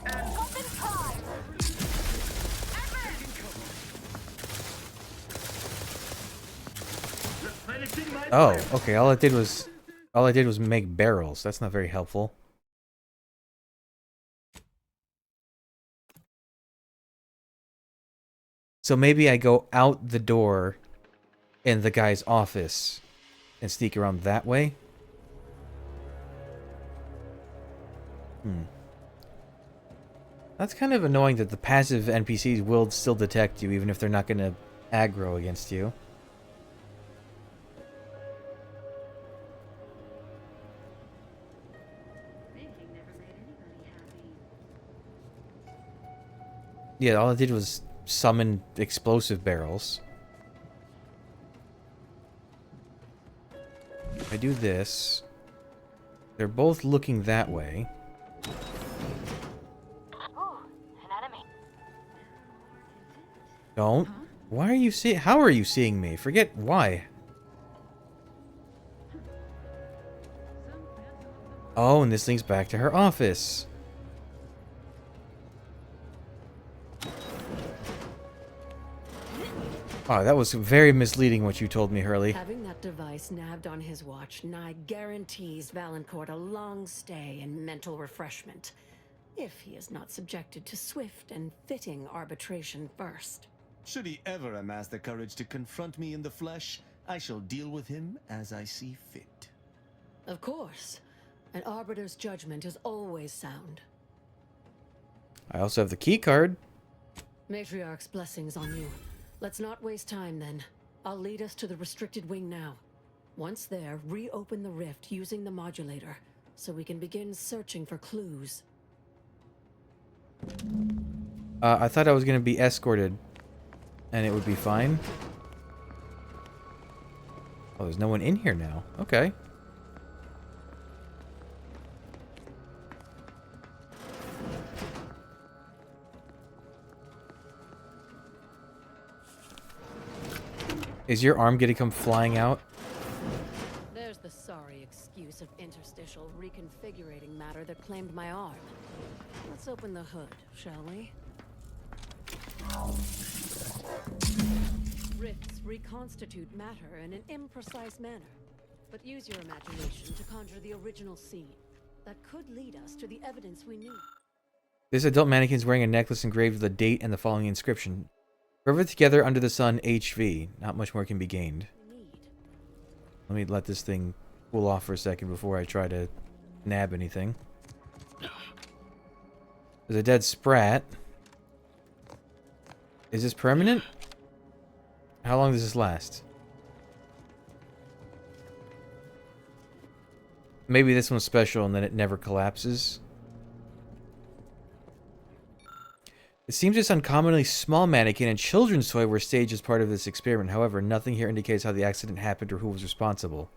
Speaker 1: Oh, okay. All I did was make barrels. That's not very helpful. So maybe I go out the door in the guy's office and sneak around that way? That's kind of annoying that the passive NPCs will still detect you even if they're not going to aggro against you. Yeah, all I did was summon explosive barrels. If I do this, they're both looking that way. Don't. Why are you seeing? How are you seeing me? Forget why. Oh, and this links back to her office. Oh, that was very misleading what you told me, Hurley.
Speaker 8: Having that device nabbed on his watch nigh guarantees Valancourt a long stay and mental refreshment, if he is not subjected to swift and fitting arbitration first.
Speaker 3: Should he ever amass the courage to confront me in the flesh, I shall deal with him as I see fit.
Speaker 8: Of course. An arbiter's judgment is always sound.
Speaker 1: I also have the key card.
Speaker 8: Matriarch's blessings on you. Let's not waste time then. I'll lead us to the restricted wing now. Once there, reopen the rift using the modulator, so we can begin searching for clues.
Speaker 1: I thought I was going to be escorted, and it would be fine. Oh, there's no one in here now. Okay. Is your arm going to come flying out?
Speaker 8: There's the sorry excuse of interstitial reconfigurating matter that claimed my arm. Let's open the hood, shall we? Rifts reconstitute matter in an imprecise manner, but use your imagination to conjure the original scene. That could lead us to the evidence we need.
Speaker 1: This adult mannequin is wearing a necklace engraved with a date and the following inscription. Forever together under the sun, HV. Not much more can be gained. Let me let this thing cool off for a second before I try to nab anything. There's a dead sprat. Is this permanent? How long does this last? Maybe this one's special and then it never collapses. It seems this uncommonly small mannequin and children's toy were staged as part of this experiment. However, nothing here indicates how the accident happened or who was responsible.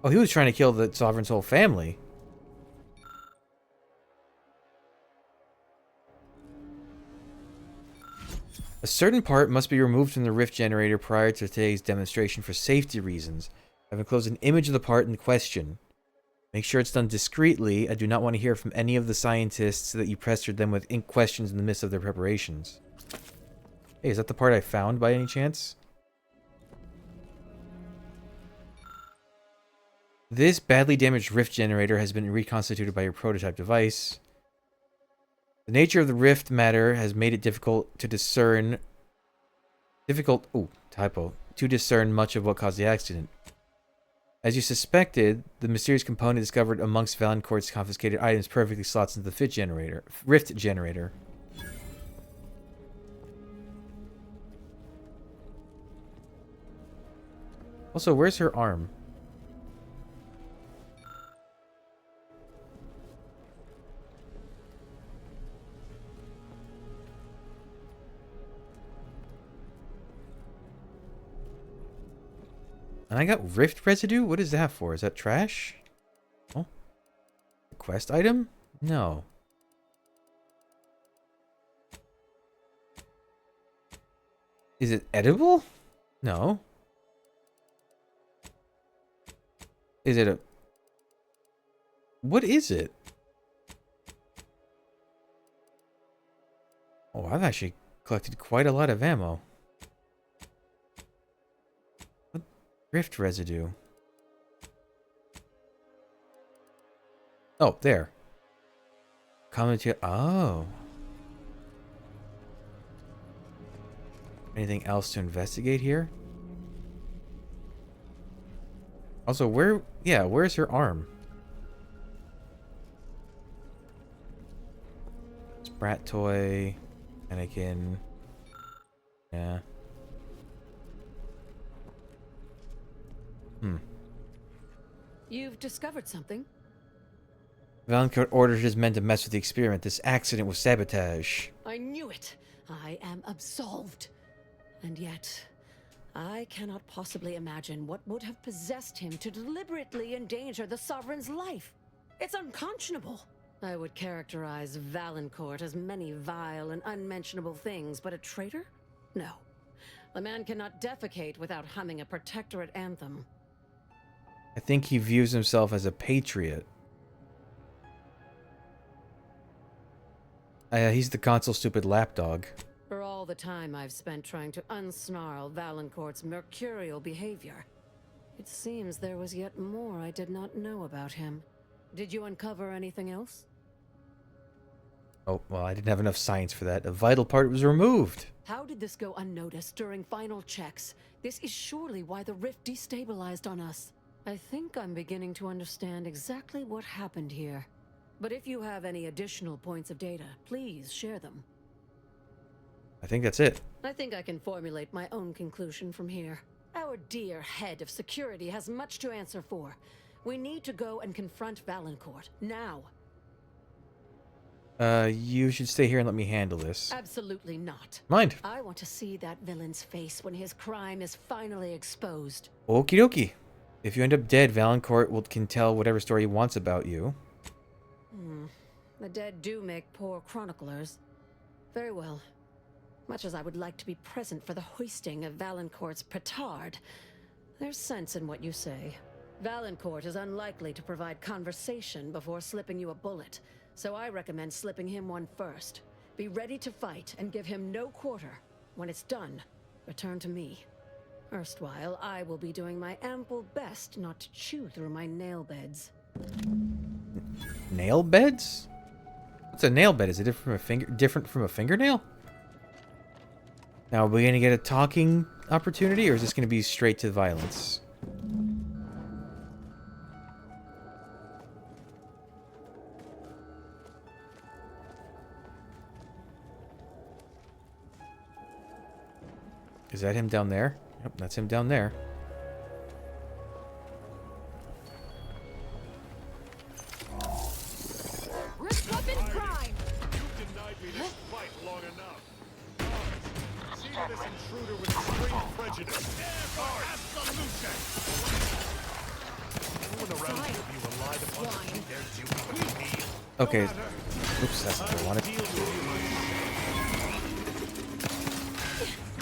Speaker 1: Oh, he was trying to kill the Sovereign's whole family. A certain part must be removed from the rift generator prior to today's demonstration for safety reasons. I've enclosed an image of the part in question. Make sure it's done discreetly. I do not want to hear from any of the scientists that you pestered them with questions in the midst of their preparations. Hey, is that the part I found by any chance? This badly damaged rift generator has been reconstituted by your prototype device. The nature of the rift matter has made it difficult to discern much of what caused the accident. As you suspected, the mysterious component discovered amongst Valancourt's confiscated items perfectly slots into the rift generator. Also, where's her arm? And I got rift residue? What is that for? Is that trash? Oh. Quest item? No. Is it edible? No. Is it a... What is it? Oh, I've actually collected quite a lot of ammo. Rift residue. Oh, there. Commentary. Oh. Anything else to investigate here? Also, where's her arm? Sprat toy. Anakin. Yeah.
Speaker 8: You've discovered something?
Speaker 1: Valancourt ordered his men to mess with the experiment. This accident was sabotage.
Speaker 8: I knew it. I am absolved. And yet, I cannot possibly imagine what would have possessed him to deliberately endanger the Sovereign's life. It's unconscionable. I would characterize Valancourt as many vile and unmentionable things, but a traitor? No. A man cannot defecate without humming a protectorate anthem.
Speaker 1: I think he views himself as a patriot. He's the consul's stupid lapdog.
Speaker 8: For all the time I've spent trying to unsnarl Valancourt's mercurial behavior, it seems there was yet more I did not know about him. Did you uncover anything else?
Speaker 1: Oh, well, I didn't have enough science for that. A vital part was removed.
Speaker 8: How did this go unnoticed during final checks? This is surely why the rift destabilized on us. I think I'm beginning to understand exactly what happened here. But if you have any additional points of data, please share them.
Speaker 1: I think that's it.
Speaker 8: I think I can formulate my own conclusion from here. Our dear head of security has much to answer for. We need to go and confront Valancourt, now.
Speaker 1: You should stay here and let me handle this.
Speaker 8: Absolutely not.
Speaker 1: Mind.
Speaker 8: I want to see that villain's face when his crime is finally exposed.
Speaker 1: Okie dokie. If you end up dead, Valancourt can tell whatever story he wants about you.
Speaker 8: The dead do make poor chroniclers. Very well. Much as I would like to be present for the hoisting of Valancourt's petard, there's sense in what you say. Valancourt is unlikely to provide conversation before slipping you a bullet, so I recommend slipping him one first. Be ready to fight and give him no quarter. When it's done, return to me. Erstwhile, I will be doing my ample best not to chew through my nail beds.
Speaker 1: Nail beds? What's a nail bed? Is it different from a fingernail? Now, are we going to get a talking opportunity, or is this going to be straight to violence? Is that him down there? Yep, that's him down there.
Speaker 6: Weapon crime!
Speaker 4: You denied me this fight long enough. this intruder with extreme prejudice. Absolution! No one around here of you relied upon to do their duty but me.
Speaker 1: Okay. Oops, that's not what I wanted.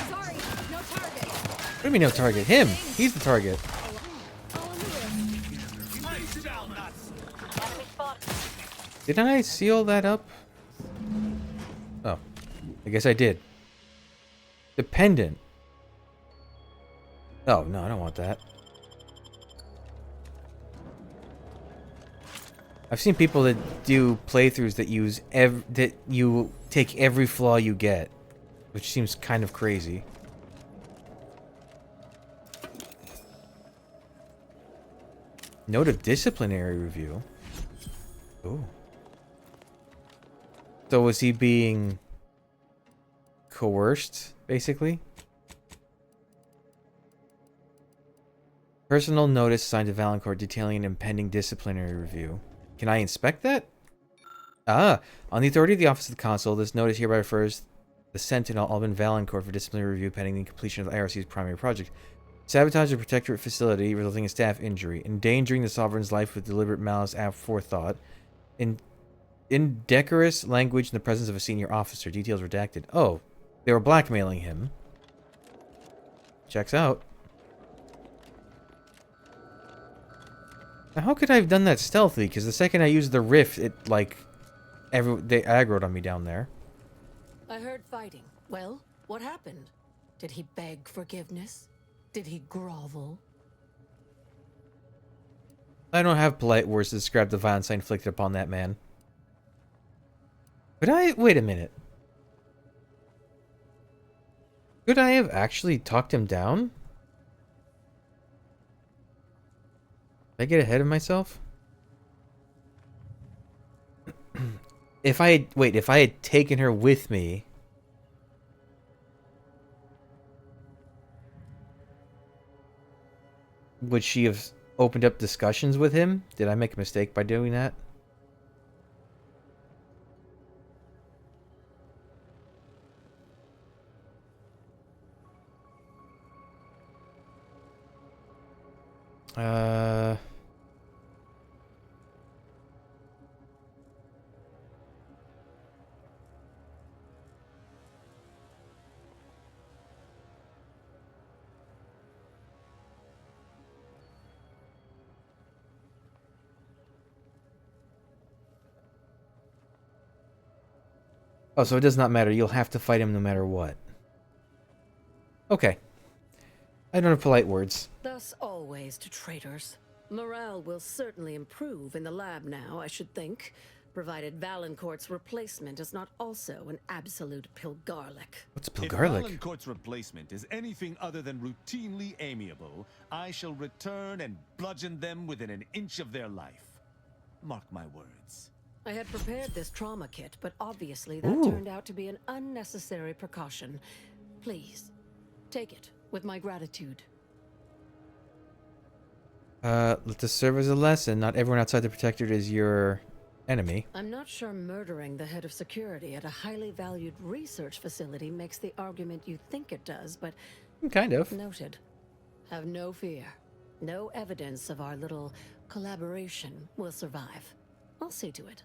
Speaker 6: Sorry, no target.
Speaker 1: What do you mean no target? Him! He's the target. Didn't I seal that up? Oh. I guess I did. Dependent. Oh, no, I don't want that. I've seen people that do playthroughs that use that you take every flaw you get, which seems kind of crazy. Note of disciplinary review. Ooh. So was he being coerced, basically? Personal notice signed to Valancourt detailing an impending disciplinary review. Can I inspect that? Ah, on the authority of the Office of the Consul, this notice hereby refers the Sentinel Alban Valancourt for disciplinary review pending the completion of the IRC's primary project. Sabotage a protectorate facility, resulting in staff injury. Endangering the Sovereign's life with deliberate malice aforethought. Indecorous language in the presence of a senior officer. Details redacted. Oh, they were blackmailing him. Checks out. Now, how could I have done that stealthy? Because the second I used the rift, it, like, they aggroed on me down there.
Speaker 8: I heard fighting. Well, what happened? Did he beg forgiveness? Did he grovel?
Speaker 1: I don't have polite words to describe the violence I inflicted upon that man. Could I... Wait a minute. Could I have actually talked him down? Did I get ahead of myself? If I had taken her with me... Would she have opened up discussions with him? Did I make a mistake by doing that? Oh, so it does not matter. You'll have to fight him no matter what. Okay. I don't have polite words.
Speaker 8: Thus always to traitors. Morale will certainly improve in the lab now, I should think, provided Valancourt's replacement is not also an absolute pilgarlic.
Speaker 1: What's pilgarlic?
Speaker 3: If Valancourt's replacement is anything other than routinely amiable, I shall return and bludgeon them within an inch of their life. Mark my words.
Speaker 8: I had prepared this trauma kit, but obviously that turned out to be an unnecessary precaution. Please, take it with my gratitude.
Speaker 1: Let this serve as a lesson. Not everyone outside the Protectorate is your enemy.
Speaker 8: I'm not sure murdering the head of security at a highly valued research facility makes the argument you think it does, but...
Speaker 1: Kind of.
Speaker 8: Noted. Have no fear. No evidence of our little collaboration will survive. I'll see to it.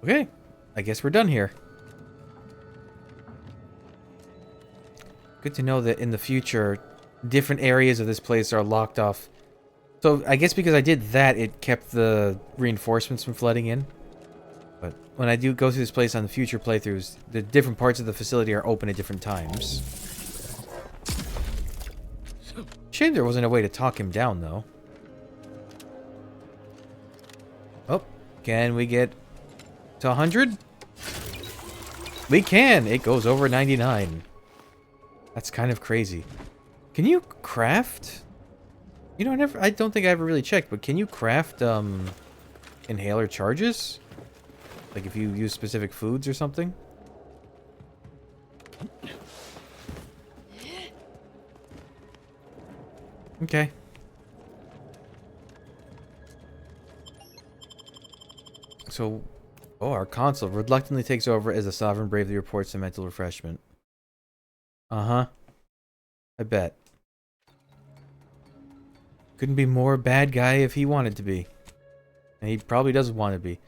Speaker 1: Okay. I guess we're done here. Good to know that in the future, different areas of this place are locked off. So I guess because I did that, it kept the reinforcements from flooding in. But when I do go through this place on the future playthroughs, the different parts of the facility are open at different times. Shame there wasn't a way to talk him down, though. Oh, can we get to 100? We can! It goes over 99. That's kind of crazy. Can you craft? You know, I don't think I ever really checked, but can you craft, inhaler charges? Like if you use specific foods or something? Okay. So, Oh, our consul reluctantly takes over as the sovereign bravely reports to mental refreshment. Uh-huh. I bet. Couldn't be more bad guy if he wanted to be. And he probably doesn't want to be.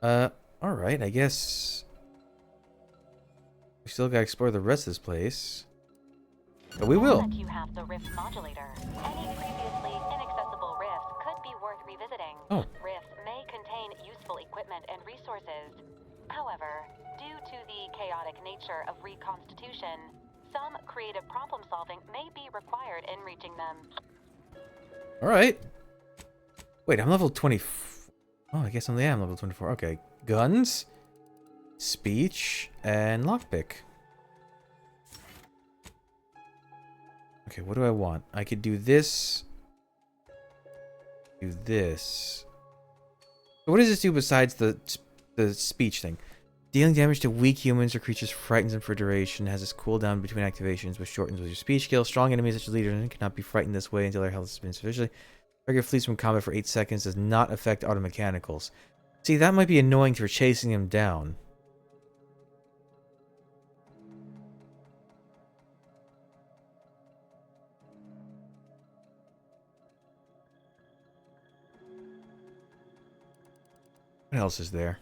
Speaker 1: Alright, I guess... we still gotta explore the rest of this place. But we will.
Speaker 18: Now that you have the rift modulator, any previously inaccessible rifts could be worth revisiting.
Speaker 1: Oh.
Speaker 18: Rifts may contain useful equipment and resources. However, due to the chaotic nature of reconstitution, some creative problem solving may be required in reaching them.
Speaker 1: Alright. Wait, I'm level 20. Oh, I guess I'm level 24. Okay. Guns, speech, and lockpick. Okay, what do I want? I could do this. Do this. So what does this do besides the speech thing? Dealing damage to weak humans or creatures frightens them for duration. Has this cooldown between activations, which shortens with your speech skill. Strong enemies such as leaders cannot be frightened this way until their health has been sufficiently. Target flees from combat for 8 seconds. Does not affect auto mechanicals. See, that might be annoying for chasing him down. What else is there?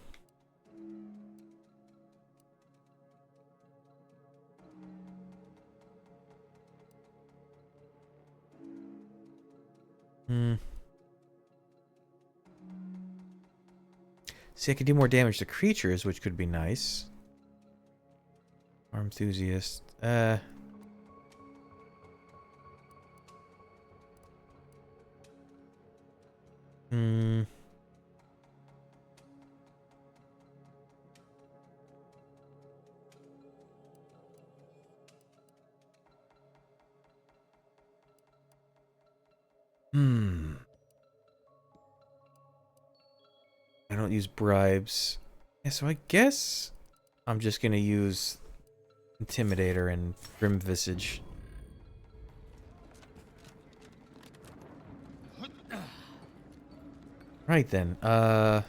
Speaker 1: See, I could do more damage to creatures, which could be nice. Arm enthusiast. I don't use bribes. Yeah, so I guess I'm just gonna use Intimidator and Grim Visage. Right then, get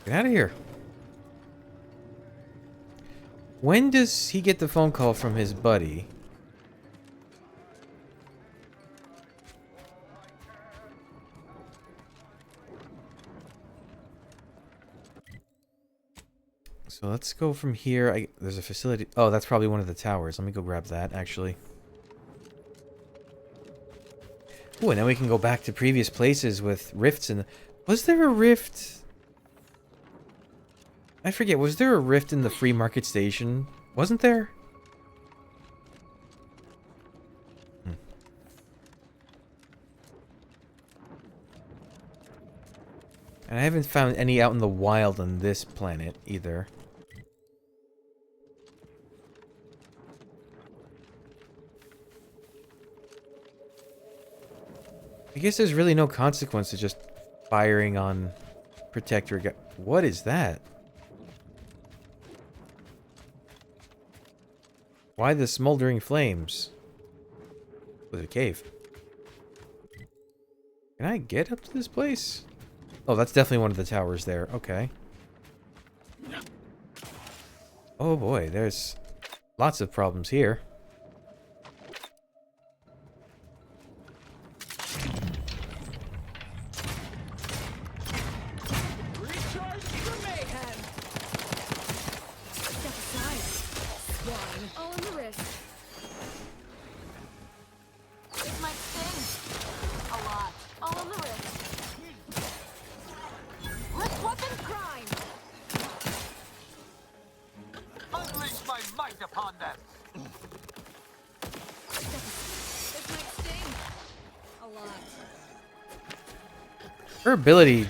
Speaker 1: out of here. When does he get the phone call from his buddy? So let's go from here. There's a facility. Oh, that's probably one of the towers. Let me go grab that, actually. Ooh, and then we can go back to previous places with rifts in the... Was there a rift? I forget. Was there a rift in the free market station? Wasn't there? And I haven't found any out in the wild on this planet, either. I guess there's really no consequence to just firing on Protector. What is that? Why the smoldering flames? Was it a cave? Can I get up to this place? Oh, that's definitely one of the towers there. Okay. Oh boy, there's lots of problems here. Her ability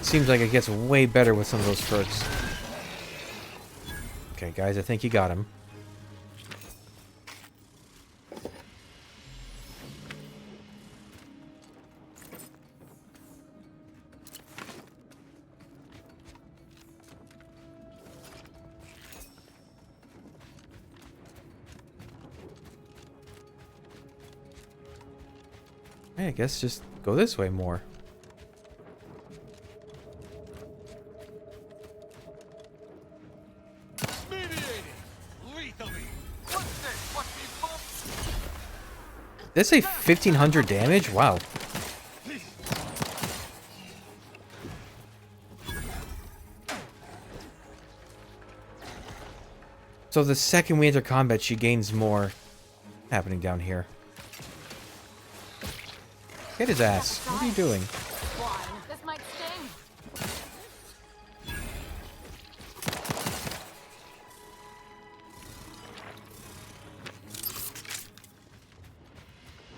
Speaker 1: seems like it gets way better with some of those perks. Okay, guys, I think you got him. Hey, I guess just go this way more. Did I say 1,500 damage? Wow. So the second we enter combat, she gains more happening down here. Hit his ass. What are you doing?
Speaker 6: This might sting.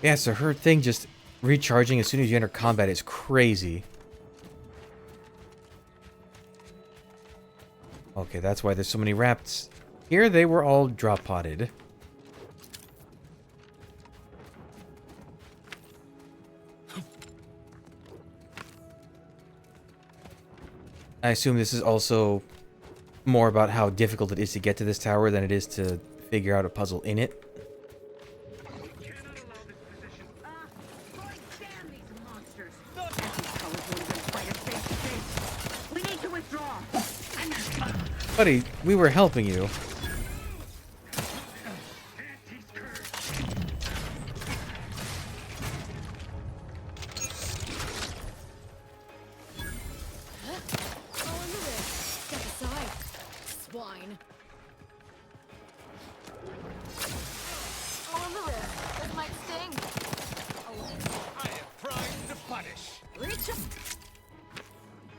Speaker 1: Yeah, so her thing just recharging as soon as you enter combat is crazy. Okay, that's why there's so many rats. Here they were all drop potted. I assume this is also more about how difficult it is to get to this tower than it is to figure out a puzzle in it. Buddy, we were helping you.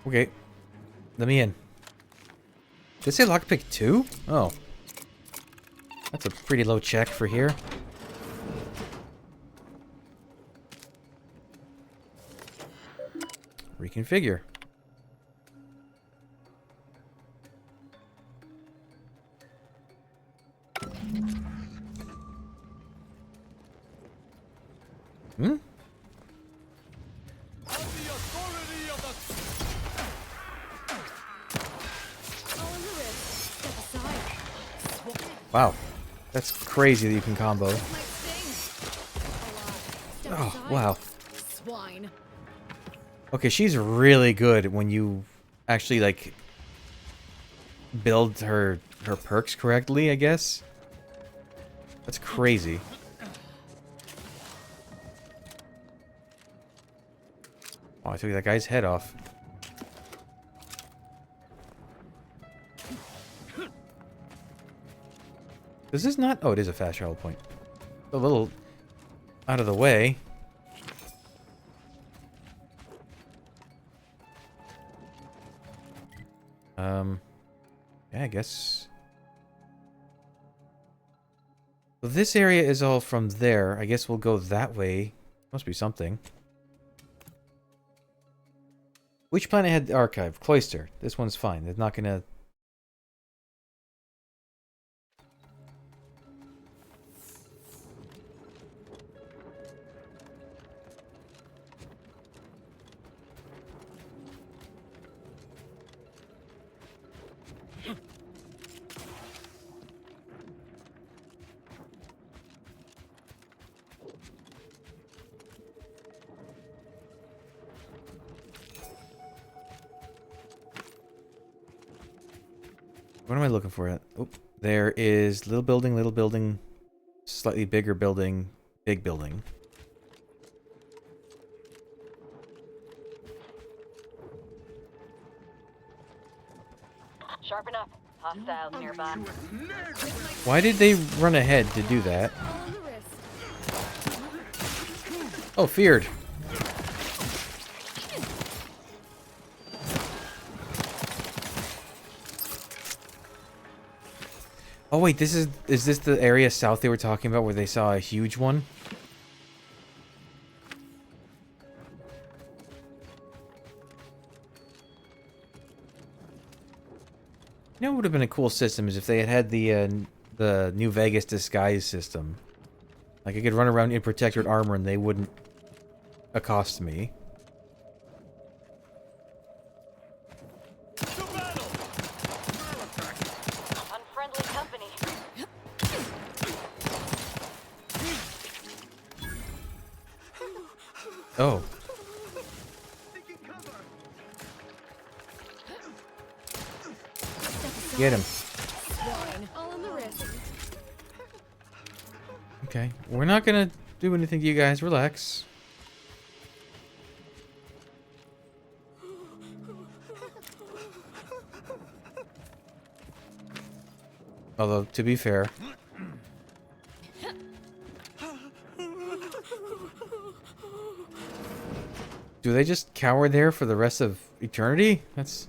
Speaker 1: Okay, let me in. Did it say lockpick 2? Oh. That's a pretty low check for here. Reconfigure. Hmm? Wow. That's crazy that you can combo. Oh, wow. Okay, she's really good when you actually, like, build her perks correctly, I guess. That's crazy. Oh, I took that guy's head off. Is this not? Oh, it is a fast travel point. A little out of the way. Yeah, I guess. So this area is all from there. I guess we'll go that way. Must be something. Which planet had the archive? Cloister. This one's fine. They're not gonna... What am I looking for? Oh, there is little building, slightly bigger building, big building.
Speaker 18: Sharpen up. Hostiles nearby.
Speaker 1: Why did they run ahead to do that? Oh, feared. Oh wait, is this the area south they were talking about where they saw a huge one? You know what would have been a cool system is if they had the New Vegas disguise system. Like I could run around in protectorate armor and they wouldn't accost me. Oh. Get him. Okay. We're not gonna do anything to you guys. Relax. Although, to be fair... Do they just cower there for the rest of eternity? That's...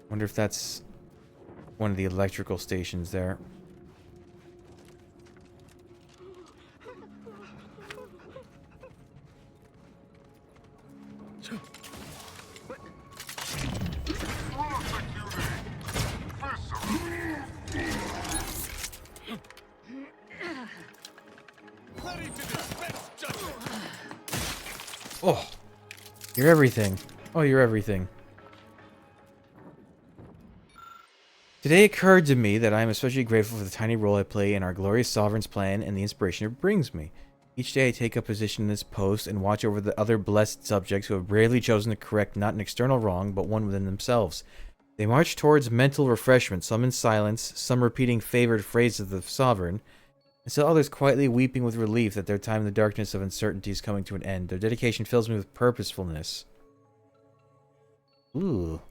Speaker 1: Wonder if that's one of the electrical stations there. Oh, you're everything. Oh, you're everything. Today it occurred to me that I am especially grateful for the tiny role I play in our glorious sovereign's plan and the inspiration it brings me. Each day I take up position in this post and watch over the other blessed subjects who have bravely chosen to correct not an external wrong, but one within themselves. They march towards mental refreshment, some in silence, some repeating favored phrases of the sovereign, and still others quietly weeping with relief that their time in the darkness of uncertainty is coming to an end. Their dedication fills me with purposefulness. Ooh.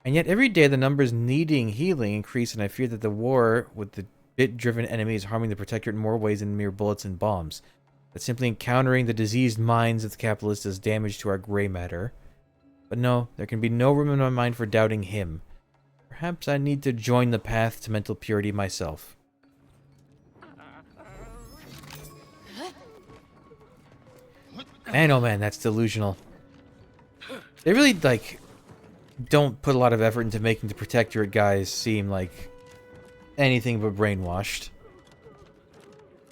Speaker 1: And yet every day the numbers needing healing increase, and I fear that the war with the bit-driven enemy is harming the Protectorate in more ways than mere bullets and bombs. That simply encountering the diseased minds of the capitalists does damage to our gray matter. But no, there can be no room in my mind for doubting him. Perhaps I need to join the path to mental purity myself. Man, oh man, that's delusional. They really, like, don't put a lot of effort into making the Protectorate guys seem like anything but brainwashed.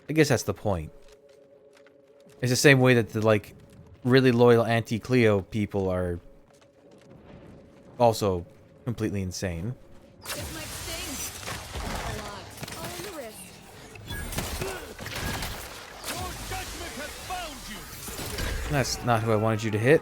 Speaker 1: I guess that's the point. It's the same way that the, like, really loyal anti-Cleo people are also completely insane. That's not who I wanted you to hit.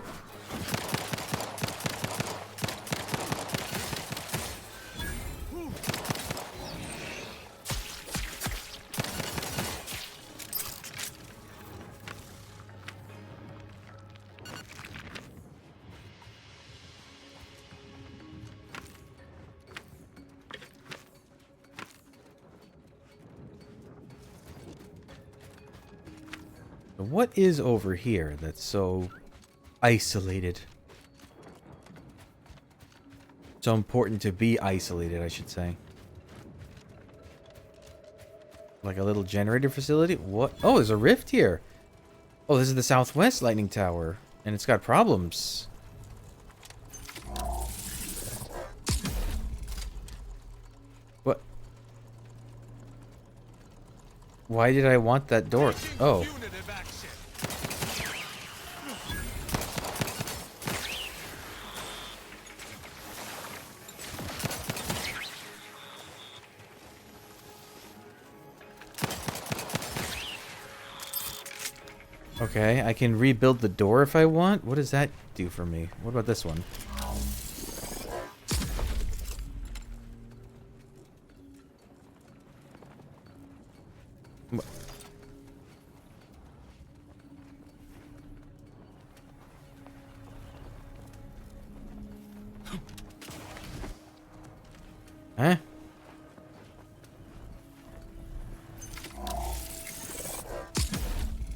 Speaker 1: What is over here that's so isolated? So important to be isolated, I should say. Like a little generator facility? What? Oh, there's a rift here. Oh, this is the Southwest Lightning Tower. And it's got problems. What? Why did I want that door? Oh. Okay, I can rebuild the door if I want. What does that do for me? What about this one? Huh?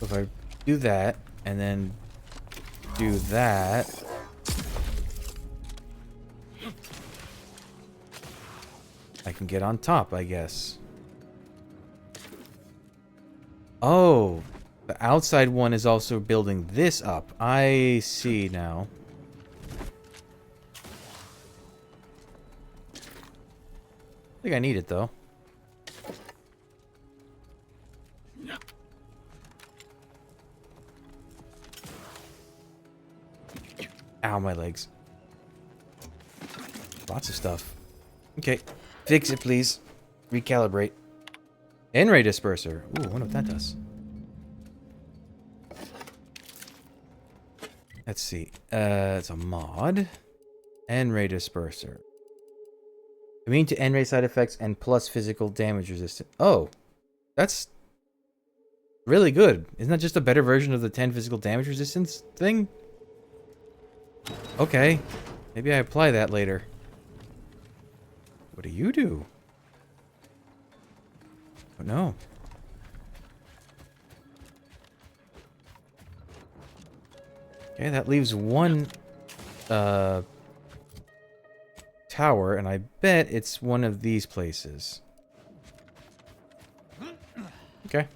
Speaker 1: If I do that, and then do that. I can get on top, I guess. Oh, the outside one is also building this up. I see now. I think I need it, though. Ow, my legs. Lots of stuff. Okay. Fix it, please. Recalibrate. N-ray disperser. Ooh, I wonder what that does. Let's see. It's a mod. N-ray disperser. Immune to N-ray side effects and plus physical damage resistance. Oh, that's really good. Isn't that just a better version of the 10 physical damage resistance thing? Okay. Maybe I apply that later. What do you do? Oh, no. Okay, that leaves one tower, and I bet it's one of these places. Okay.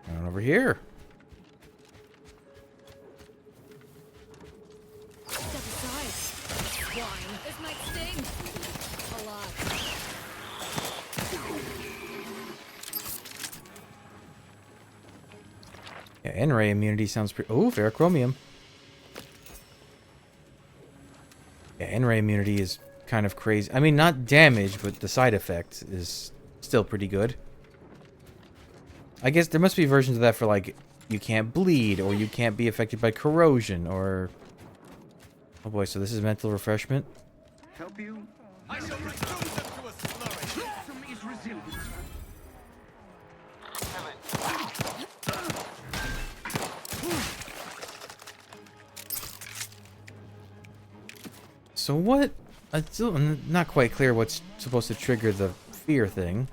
Speaker 1: And over here.
Speaker 6: Step aside. Swine. This might sting. A lot.
Speaker 1: Yeah, N-ray immunity sounds pretty... Oh, ferrochromium. Yeah, N-ray immunity is kind of crazy. I mean, not damage, but the side effect is still pretty good. I guess there must be versions of that for, like, you can't bleed, or you can't be affected by corrosion, or... Oh boy, so this is mental refreshment?
Speaker 11: Help you?
Speaker 3: I shall reduce them to a slurry.
Speaker 13: Some is resilience.
Speaker 1: So what... I'm still not quite clear what's supposed to trigger the fear thing.